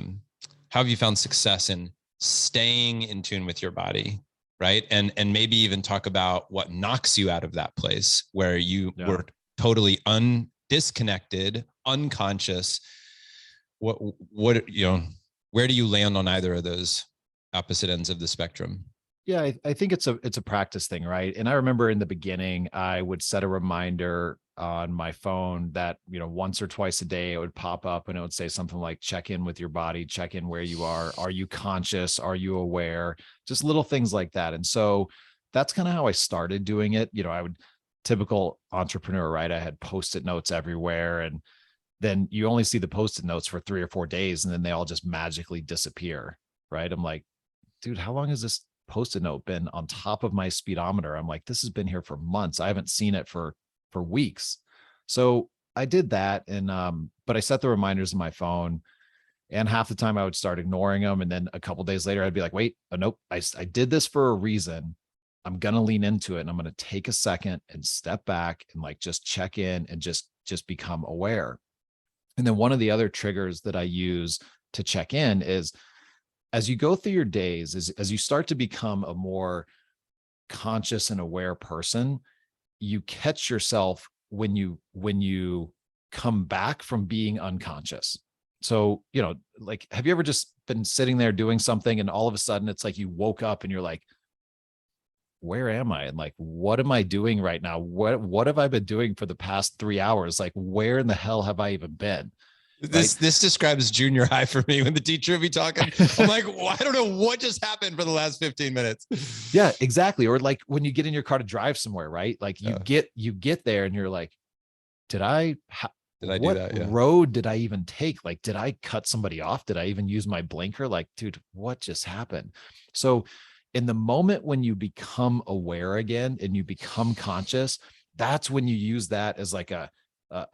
have you found success in staying in tune with your body? Right. And maybe even talk about what knocks you out of that place where you were totally disconnected, unconscious. What, where do you land on either of those opposite ends of the spectrum? Yeah, I think it's a practice thing, right? And I remember in the beginning, I would set a reminder on my phone that, you know, once or twice a day it would pop up and it would say something like, check in with your body, check in where you are you conscious, are you aware, just little things like that. And so that's kind of how I started doing it. You know, I would, typical entrepreneur, right? I had post-it notes everywhere, and then you only see the post-it notes for 3 or 4 days and then they all just magically disappear, right? I'm like, dude, how long has this post-it note been on top of my speedometer? I'm like, this has been here for months. I haven't seen it for weeks. So I did that. And but I set the reminders in my phone, and half the time I would start ignoring them. And then a couple of days later, I'd be like, wait, nope, I did this for a reason. I'm going to lean into it, and I'm going to take a second and step back and like just check in and just become aware. And then one of the other triggers that I use to check in is, as you go through your days, as you start to become a more conscious and aware person, you catch yourself when you come back from being unconscious. So, you know, like, have you ever just been sitting there doing something and all of a sudden it's like you woke up and you're like, where am I? And like, what am I doing right now? What have I been doing for the past 3 hours? Like, where in the hell have I even been? This describes junior high for me. When the teacher would be talking, I'm like, well, I don't know what just happened for the last 15 minutes. Yeah, exactly. Or like when you get in your car to drive somewhere, right? Like you get there and you're like, did I do that? Yeah. road did I even take? Like, did I cut somebody off? Did I even use my blinker? Like, dude, what just happened? So in the moment when you become aware again and you become conscious, that's when you use that as like a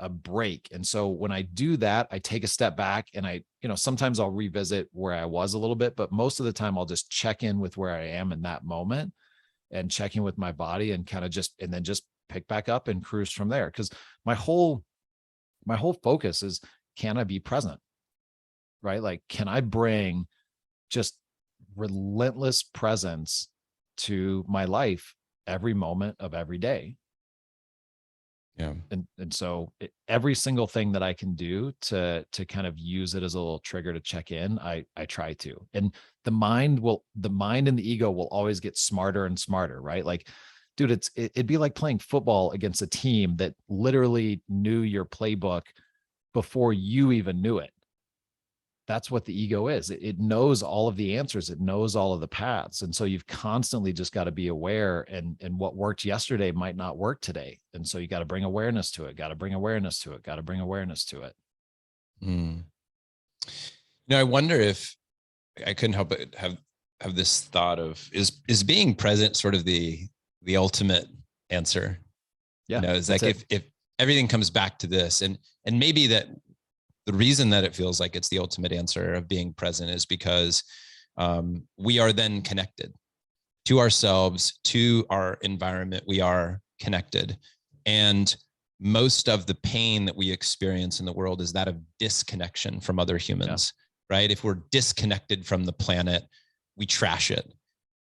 break. And so when I do that, I take a step back and I, you know, sometimes I'll revisit where I was a little bit, but most of the time I'll just check in with where I am in that moment and check in with my body and kind of and then just pick back up and cruise from there. Cause my whole focus is, can I be present? Right? Like, can I bring just relentless presence to my life every moment of every day? Yeah. And so every single thing that I can do to kind of use it as a little trigger to check in, I try to. And the mind and the ego will always get smarter and smarter, right? Like, dude, it'd be like playing football against a team that literally knew your playbook before you even knew it. That's what the ego is. It knows all of the answers. It knows all of the paths. And so you've constantly just got to be aware, and what worked yesterday might not work today. And so you got to bring awareness to it, got to bring awareness to it, got to bring awareness to it. You know, I wonder if I couldn't help but have this thought of, is being present sort of the ultimate answer? Yeah. You know, it's like if everything comes back to this, and maybe that the reason that it feels like it's the ultimate answer of being present is because we are then connected to ourselves, to our environment. We are connected. And most of the pain that we experience in the world is that of disconnection from other humans, right? If we're disconnected from the planet, we trash it.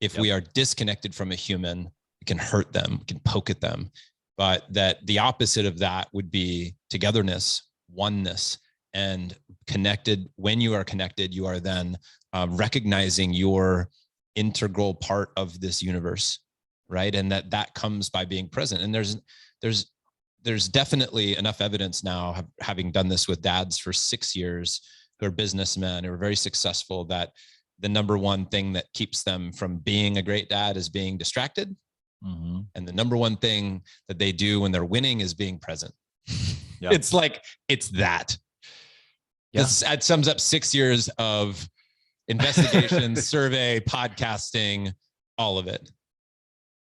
If we are disconnected from a human, it can hurt them, it can poke at them. But that the opposite of that would be togetherness, oneness, and connected. When you are connected, you are then recognizing your integral part of this universe, right? And that comes by being present. And there's definitely enough evidence now, having done this with dads for 6 years, who are businessmen, who are very successful, that the number one thing that keeps them from being a great dad is being distracted. Mm-hmm. And the number one thing that they do when they're winning is being present. Yep. It's that. Yeah. That sums up 6 years of investigation, survey, podcasting, all of it.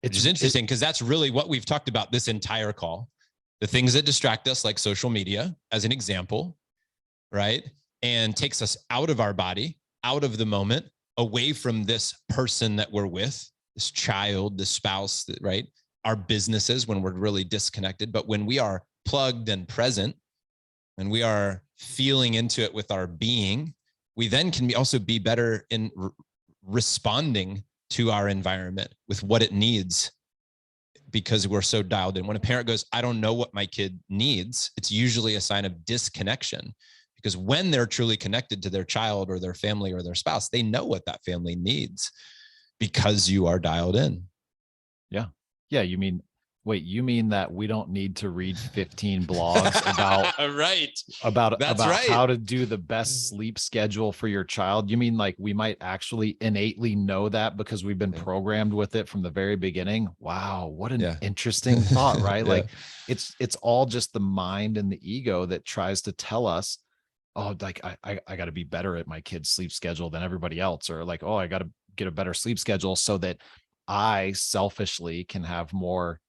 It's interesting because that's really what we've talked about this entire call. The things that distract us, like social media, as an example, right? And takes us out of our body, out of the moment, away from this person that we're with, this child, this spouse, right? Our businesses, when we're really disconnected. But when we are plugged and present, and we are feeling into it with our being, we then can also be better in responding to our environment with what it needs, because we're so dialed in. When a parent goes, I don't know what my kid needs, it's usually a sign of disconnection. Because when they're truly connected to their child or their family or their spouse, they know what that family needs because you are dialed in. Yeah. Yeah. You mean that we don't need to read 15 blogs about about how to do the best sleep schedule for your child? You mean like we might actually innately know that because we've been programmed with it from the very beginning? Wow, what an interesting thought, right? Like it's all just the mind and the ego that tries to tell us, oh, like I got to be better at my kid's sleep schedule than everybody else, or like, oh, I got to get a better sleep schedule so that I selfishly can have more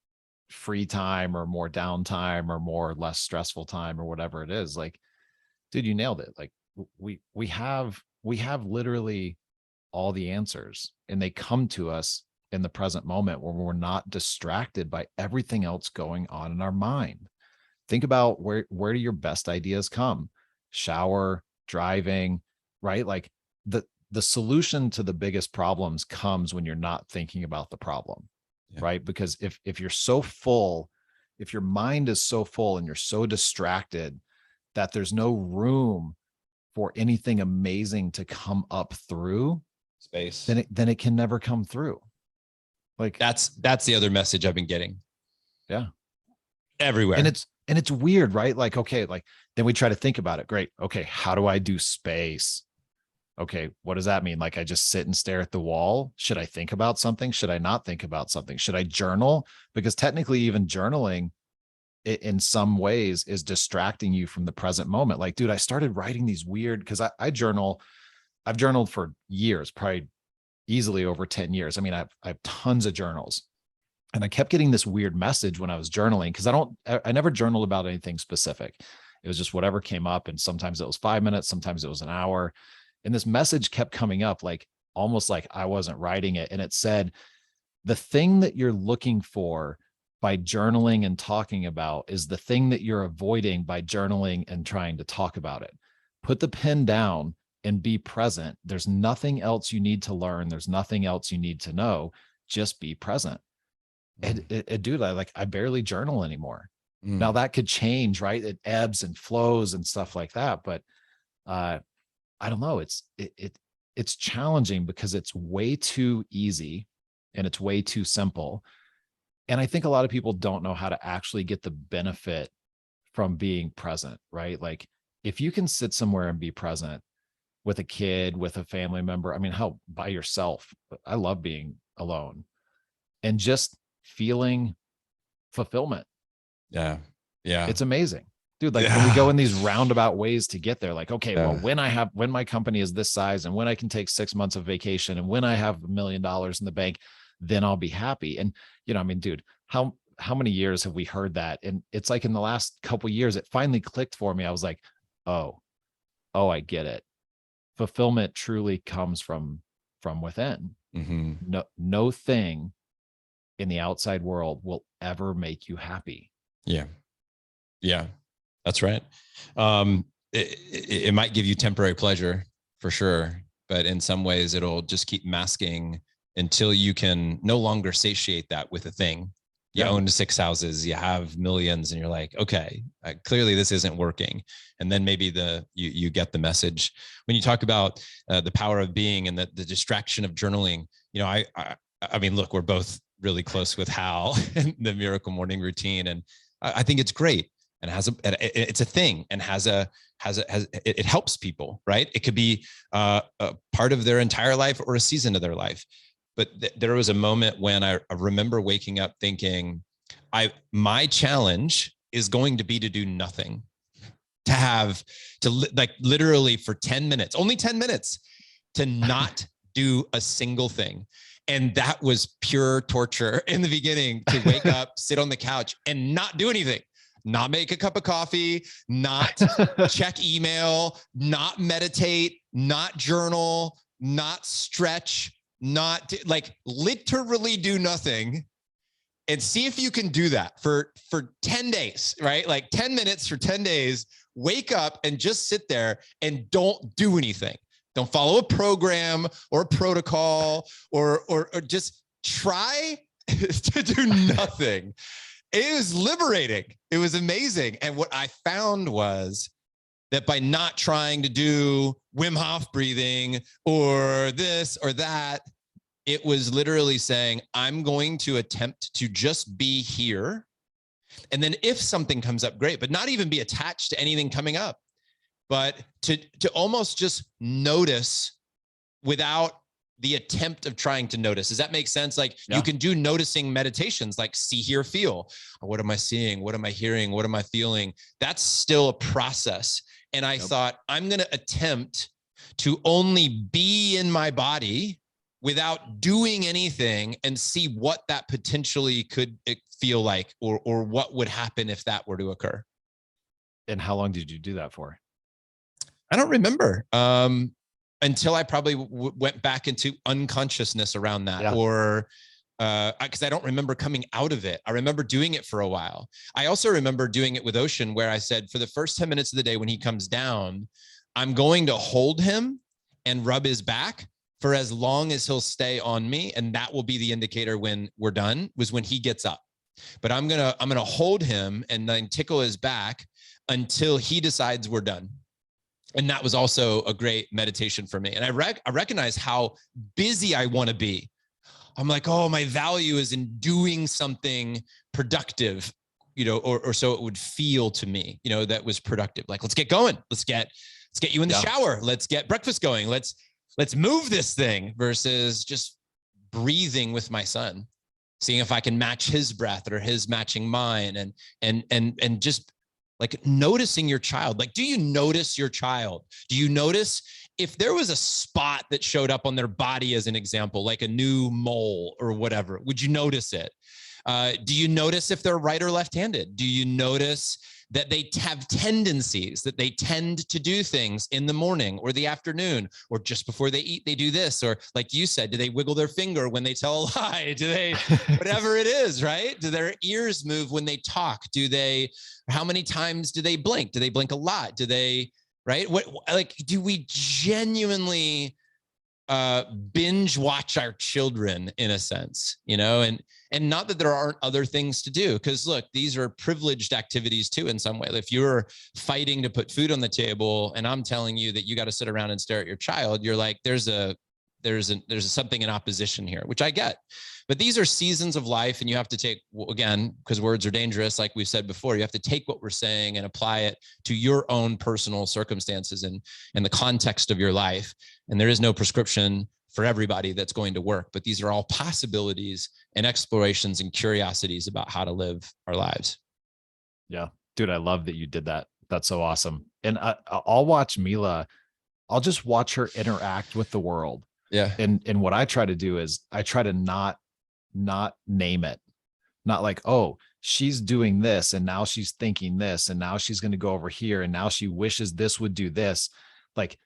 free time or more downtime or more less stressful time or whatever it is. Like, dude, you nailed it. Like we have literally all the answers, and they come to us in the present moment when we're not distracted by everything else going on in our mind. Think about where do your best ideas come? Shower, driving, right? Like the solution to the biggest problems comes when you're not thinking about the problem. Yeah. Right? Because if you're so full, if your mind is so full and you're so distracted that there's no room for anything amazing to come up through space, then it can never come through. Like that's the other message I've been getting. Yeah. Everywhere. And it's weird, right? Like, okay, like then we try to think about it. Great. Okay. How do I do space? Okay, what does that mean? Like I just sit and stare at the wall? Should I think about something? Should I not think about something? Should I journal? Because technically even journaling in some ways is distracting you from the present moment. Like, dude, I started writing these weird, because I journal. I've journaled for years, probably easily over 10 years. I mean, I have tons of journals. And I kept getting this weird message when I was journaling, because I never journaled about anything specific. It was just whatever came up. And sometimes it was 5 minutes, sometimes it was an hour. And this message kept coming up, like almost like I wasn't writing it. And it said, the thing that you're looking for by journaling and talking about is the thing that you're avoiding by journaling and trying to talk about it. Put the pen down and be present. There's nothing else you need to learn. There's nothing else you need to know. Just be present. And dude, I barely journal anymore. Now that could change, right? It ebbs and flows and stuff like that. But I don't know. It's challenging because it's way too easy and it's way too simple. And I think a lot of people don't know how to actually get the benefit from being present, right? Like if you can sit somewhere and be present with a kid, with a family member, I mean, hell, by yourself. I love being alone and just feeling fulfillment. Yeah. Yeah. It's amazing. Dude, like, and we go in these roundabout ways to get there. Like, okay, well, when my company is this size and when I can take 6 months of vacation and when I have $1 million in the bank, then I'll be happy. And, you know, I mean, dude, how many years have we heard that? And it's like in the last couple of years, it finally clicked for me. I was like, oh, I get it. Fulfillment truly comes from within. Mm-hmm. No thing in the outside world will ever make you happy. Yeah. Yeah. That's right. It might give you temporary pleasure for sure, but in some ways it'll just keep masking until you can no longer satiate that with a thing. You own 6 houses, you have millions, and you're like, okay, clearly this isn't working. And then maybe you get the message. When you talk about the power of being and the distraction of journaling, I mean, look, we're both really close with Hal and the Miracle Morning Routine, and I think it's great. And it's a thing, and it helps people, right? It could be a part of their entire life or a season of their life. But there was a moment when I remember waking up thinking, my challenge is going to be to do nothing, like literally for 10 minutes, only 10 minutes, to not do a single thing. And that was pure torture in the beginning, to wake up, sit on the couch and not do anything, not make a cup of coffee, not check email, not meditate, not journal, not stretch, not like literally do nothing, and see if you can do that for 10 days, right? Like 10 minutes for 10 days, wake up and just sit there and don't do anything. Don't follow a program or a protocol or just try to do nothing. It was liberating. It was amazing. And what I found was that by not trying to do Wim Hof breathing or this or that, it was literally saying, I'm going to attempt to just be here. And then if something comes up, great, but not even be attached to anything coming up, but to almost just notice without the attempt of trying to notice. Does that make sense? Like you can do noticing meditations, like see, hear, feel. What am I seeing? What am I hearing? What am I feeling? That's still a process. And I thought, I'm going to attempt to only be in my body without doing anything and see what that potentially could feel like, or what would happen if that were to occur. And how long did you do that for? I don't remember. Until I probably went back into unconsciousness around that, or because I don't remember coming out of it. I remember doing it for a while. I also remember doing it with Ocean, where I said, for the first 10 minutes of the day when he comes down, I'm going to hold him and rub his back for as long as he'll stay on me. And that will be the indicator when we're done, was when he gets up. But I'm gonna hold him and then tickle his back until he decides we're done. And that was also a great meditation for me. And I recognize how busy I want to be. I'm like, oh, my value is in doing something productive, or so it would feel to me, that was productive. Like, let's get going. Let's get you in the shower. Let's get breakfast going. Let's move this thing, versus just breathing with my son, seeing if I can match his breath or his matching mine, and just like noticing your child. Like, do you notice your child? Do you notice if there was a spot that showed up on their body, as an example, like a new mole or whatever? Would you notice it? Do you notice if they're right or left-handed? Do you notice that they have tendencies, that they tend to do things in the morning or the afternoon, or just before they eat, they do this? Or like you said, do they wiggle their finger when they tell a lie? Do they, whatever it is, right? Do their ears move when they talk? How many times do they blink? Do they blink a lot? Do they, right? Do we genuinely binge watch our children, in a sense, and not that there aren't other things to do, because look, these are privileged activities too, in some way. If you're fighting to put food on the table and I'm telling you that you got to sit around and stare at your child, you're like, there's something in opposition here, which I get. But these are seasons of life, and you have to take, again, because words are dangerous, like we've said before, you have to take what we're saying and apply it to your own personal circumstances and the context of your life. And there is no prescription for everybody that's going to work, but these are all possibilities and explorations and curiosities about how to live our lives. Yeah, dude, I love that you did that. That's so awesome. And I'll watch Mila. I'll just watch her interact with the world. Yeah. And what I try to do is I try to not name it. Not like, oh, she's doing this and now she's thinking this and now she's going to go over here and now she wishes this would do this. Like,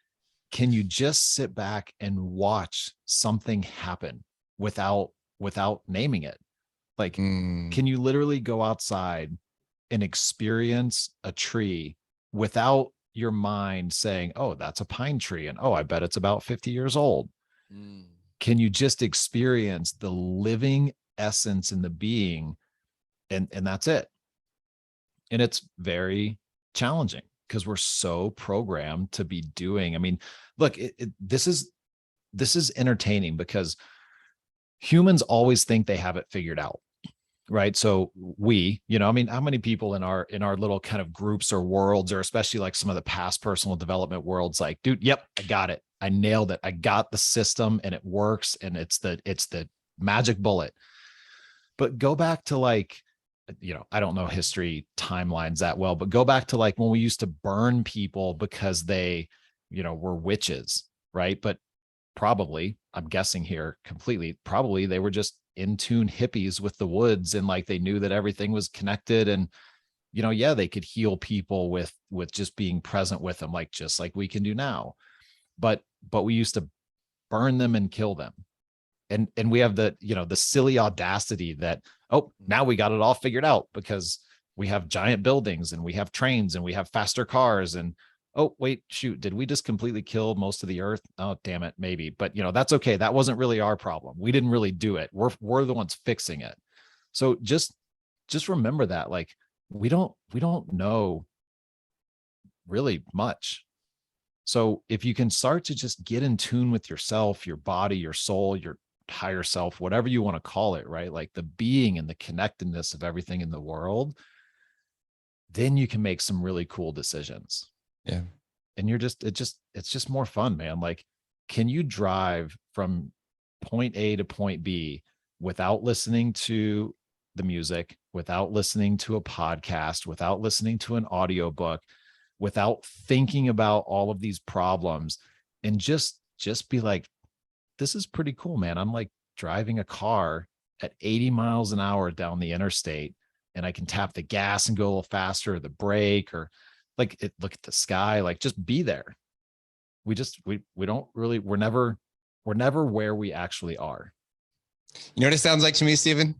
can you just sit back and watch something happen without naming it? Like, can you literally go outside and experience a tree without your mind saying, oh, that's a pine tree, and oh, I bet it's about 50 years old. can you just experience the living essence and the being, and that's it. And it's very challenging because we're so programmed to be doing. I mean, look, this is entertaining because humans always think they have it figured out, right? So I mean, how many people in our little kind of groups or worlds, or especially like some of the past personal development worlds, like, dude, yep, I got it, I nailed it, I got the system and it works, and it's the magic bullet. But go back to like, I don't know history timelines that well, but go back to like when we used to burn people because they, were witches, right? But probably, I'm guessing here completely, probably they were just in tune hippies with the woods, and like they knew that everything was connected, and yeah, they could heal people with just being present with them, like just like we can do now. But we used to burn them and kill them. And we have the silly audacity that, oh, now we got it all figured out because we have giant buildings and we have trains and we have faster cars, and oh wait, shoot, did we just completely kill most of the earth? Oh damn it, maybe. But that's okay, that wasn't really our problem, we didn't really do it, we're the ones fixing it. So just remember that, like, we don't know really much. So if you can start to just get in tune with yourself, your body, your soul, your higher self, whatever you want to call it, right? Like the being and the connectedness of everything in the world, then you can make some really cool decisions. Yeah. And it's just more fun, man. Like, can you drive from point A to point B without listening to the music, without listening to a podcast, without listening to an audiobook, without thinking about all of these problems, and just be like, this is pretty cool, man. I'm like driving a car at 80 miles an hour down the interstate, and I can tap the gas and go a little faster, or the brake, or like look at the sky, like just be there. We don't really, we're never where we actually are. You know what it sounds like to me, Stephen?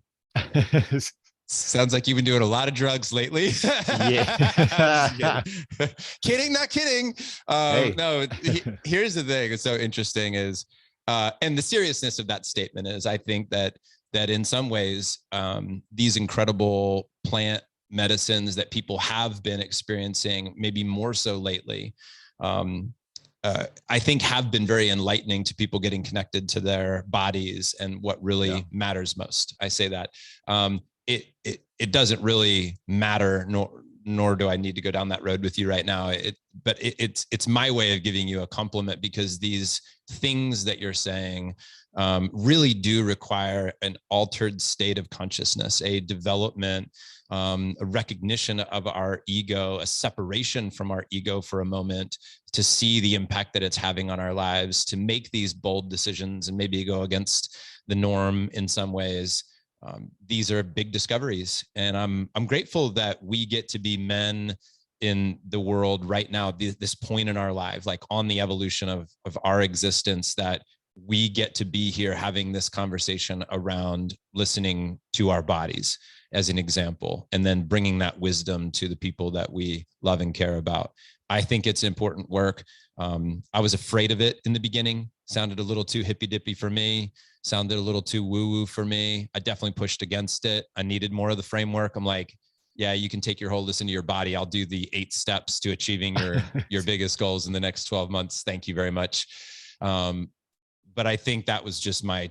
Sounds like you've been doing a lot of drugs lately. Yeah. Kidding, not kidding. Hey. No, here's the thing. It's so interesting is, and the seriousness of that statement is, I think that in some ways, these incredible plant medicines that people have been experiencing, maybe more so lately, I think have been very enlightening to people getting connected to their bodies and what really matters most. I say that. It doesn't really matter, nor do I need to go down that road with you right now. But it's my way of giving you a compliment, because these things that you're saying really do require an altered state of consciousness, a development, a recognition of our ego, a separation from our ego for a moment, to see the impact that it's having on our lives, to make these bold decisions and maybe go against the norm in some ways. These are big discoveries, and I'm grateful that we get to be men in the world right now, this point in our life, like on the evolution of our existence, that we get to be here having this conversation around listening to our bodies as an example, and then bringing that wisdom to the people that we love and care about. I think it's important work. I was afraid of it in the beginning. Sounded a little too hippy dippy for me. Sounded a little too woo woo for me. I definitely pushed against it. I needed more of the framework. I'm like, yeah, you can take your whole listen to your body. I'll do the 8 steps to achieving your biggest goals in the next 12 months. Thank you very much. But I think that was just my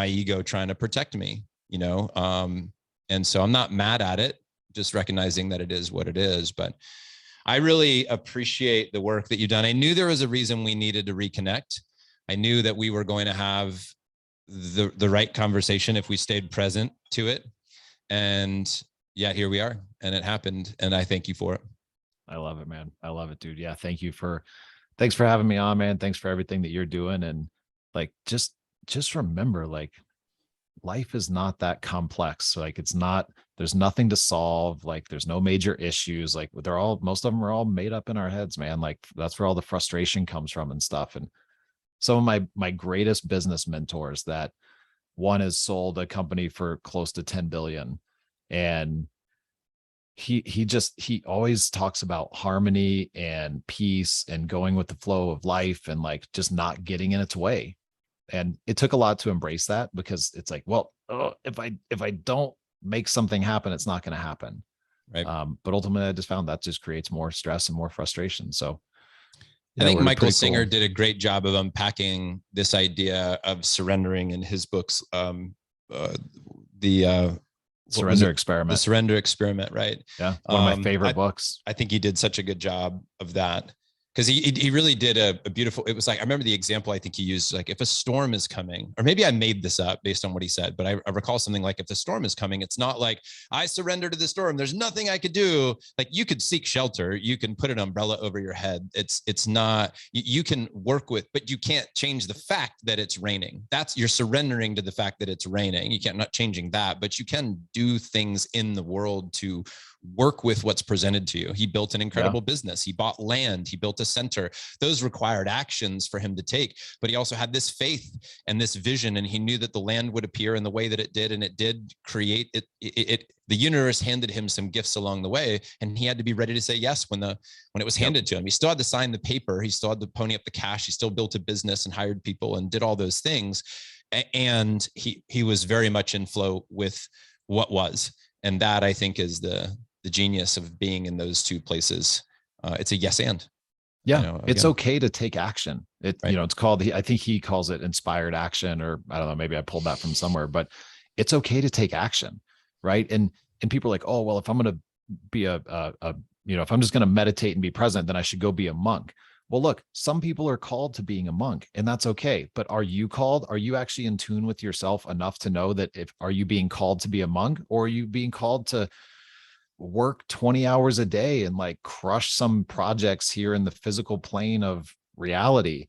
ego trying to protect me, and so I'm not mad at it, just recognizing that it is what it is. But I really appreciate the work that you've done. I knew there was a reason we needed to reconnect. I knew that we were going to have the right conversation if we stayed present to it. And yeah, here we are, and it happened. And I thank you for it. I love it, man. I love it, dude. Yeah. Thanks for having me on, man. Thanks for everything that you're doing. And like, just remember, like, life is not that complex. Like, there's nothing to solve. Like, there's no major issues. Like, most of them are all made up in our heads, man. Like, that's where all the frustration comes from and stuff. And some of my greatest business mentors, that one has sold a company for close to 10 billion. And he always talks about harmony and peace and going with the flow of life, and like just not getting in its way. And it took a lot to embrace that, because it's like, well, if I don't make something happen, it's not going to happen. Right. But ultimately I just found that just creates more stress and more frustration. So I think Michael Singer did a great job of unpacking this idea of surrendering in his books. The Surrender Experiment. The Surrender Experiment, right? Yeah, one of my favorite books. I think he did such a good job of that, because he really did a beautiful, it was like, I remember the example I think he used, like, if a storm is coming, or maybe I made this up based on what he said, but I recall something like, if the storm is coming, it's not like, I surrender to the storm, there's nothing I could do. Like, you could seek shelter, you can put an umbrella over your head. It's not, you can work with, but you can't change the fact that it's raining. You're surrendering to the fact that it's raining. You can't, not changing that, but you can do things in the world to work with what's presented to you. He built an incredible business. He bought land. He built a center. Those required actions for him to take, but he also had this faith and this vision, and he knew that the land would appear in the way that it did, and it did create it. The universe handed him some gifts along the way, and he had to be ready to say yes when it was handed to him. He still had to sign the paper. He still had to pony up the cash. He still built a business and hired people and did all those things. And he was very much in flow with what was. And that, I think, is the genius of being in those two places. It's a yes and. Yeah, it's okay to take action. Right. It's called, I think he calls it inspired action, or I don't know, maybe I pulled that from somewhere, but it's okay to take action, right? And people are like, oh, well, if I'm going to be if I'm just going to meditate and be present, then I should go be a monk. Well, look, some people are called to being a monk, and that's okay. But are you called? Are you actually in tune with yourself enough to know that are you being called to be a monk, or are you being called to work 20 hours a day and like crush some projects here in the physical plane of reality?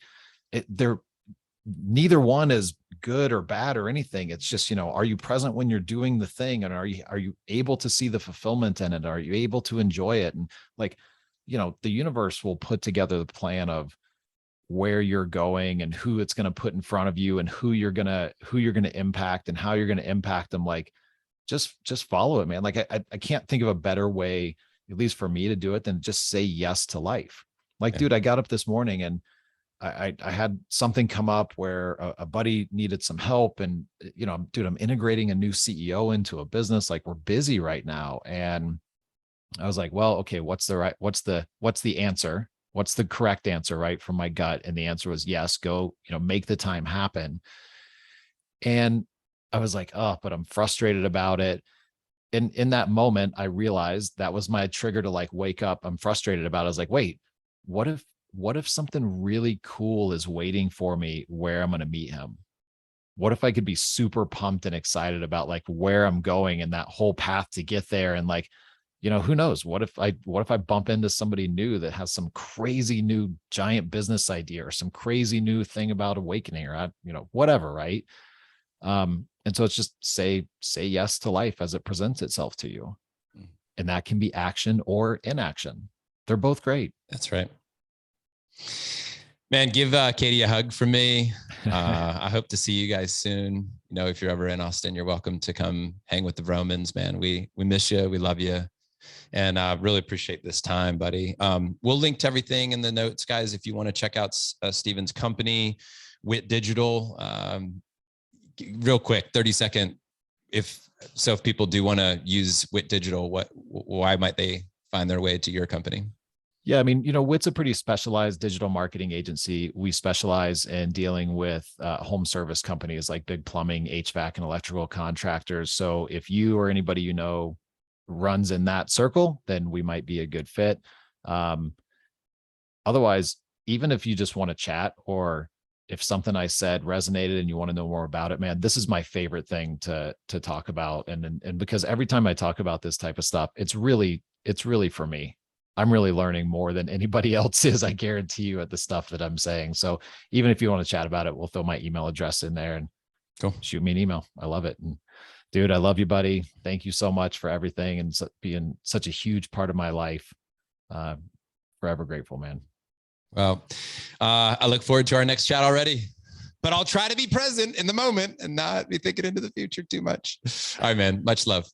Neither one is good or bad or anything. It's just, are you present when you're doing the thing? And are you able to see the fulfillment in it? Are you able to enjoy it? And like, the universe will put together the plan of where you're going and who it's going to put in front of you and who you're going to impact and how you're going to impact them. Like, just follow it, man. Like I can't think of a better way, at least for me, to do it than just say yes to life. Like, dude, I got up this morning and I had something come up where a buddy needed some help, and dude, I'm integrating a new CEO into a business. Like, we're busy right now. And I was like, well, okay, what's the answer? What's the correct answer, right? From my gut. And the answer was yes, go, make the time happen. And I was like, oh, but I'm frustrated about it. And in that moment, I realized that was my trigger to like wake up. I'm frustrated about it. I was like, wait, what if something really cool is waiting for me where I'm going to meet him? What if I could be super pumped and excited about like where I'm going and that whole path to get there? And like, who knows? What if I bump into somebody new that has some crazy new giant business idea or some crazy new thing about awakening, or whatever, right? And so it's just say yes to life as it presents itself to you. And that can be action or inaction. They're both great. That's right. Man, give Katie a hug from me. I hope to see you guys soon. If you're ever in Austin, you're welcome to come hang with the Romans, man. We miss you. We love you. And really appreciate this time, buddy. We'll link to everything in the notes, guys. If you want to check out Steven's company, Wit Digital, real quick, 30-second. If people do want to use Wit Digital, why might they find their way to your company? Yeah, I mean, Wit's a pretty specialized digital marketing agency. We specialize in dealing with home service companies like big plumbing, HVAC, and electrical contractors. So if you or anybody runs in that circle, then we might be a good fit. Otherwise, even if you just want to chat, or if something I said resonated and you want to know more about it, man, this is my favorite thing to talk about. And because every time I talk about this type of stuff, it's really for me. I'm really learning more than anybody else is, I guarantee you, at the stuff that I'm saying. So even if you want to chat about it, we'll throw my email address in there and shoot me an email. I love it. And dude, I love you, buddy. Thank you so much for everything and being such a huge part of my life. Forever grateful, man. Well, I look forward to our next chat already, but I'll try to be present in the moment and not be thinking into the future too much. All right, man. Much love.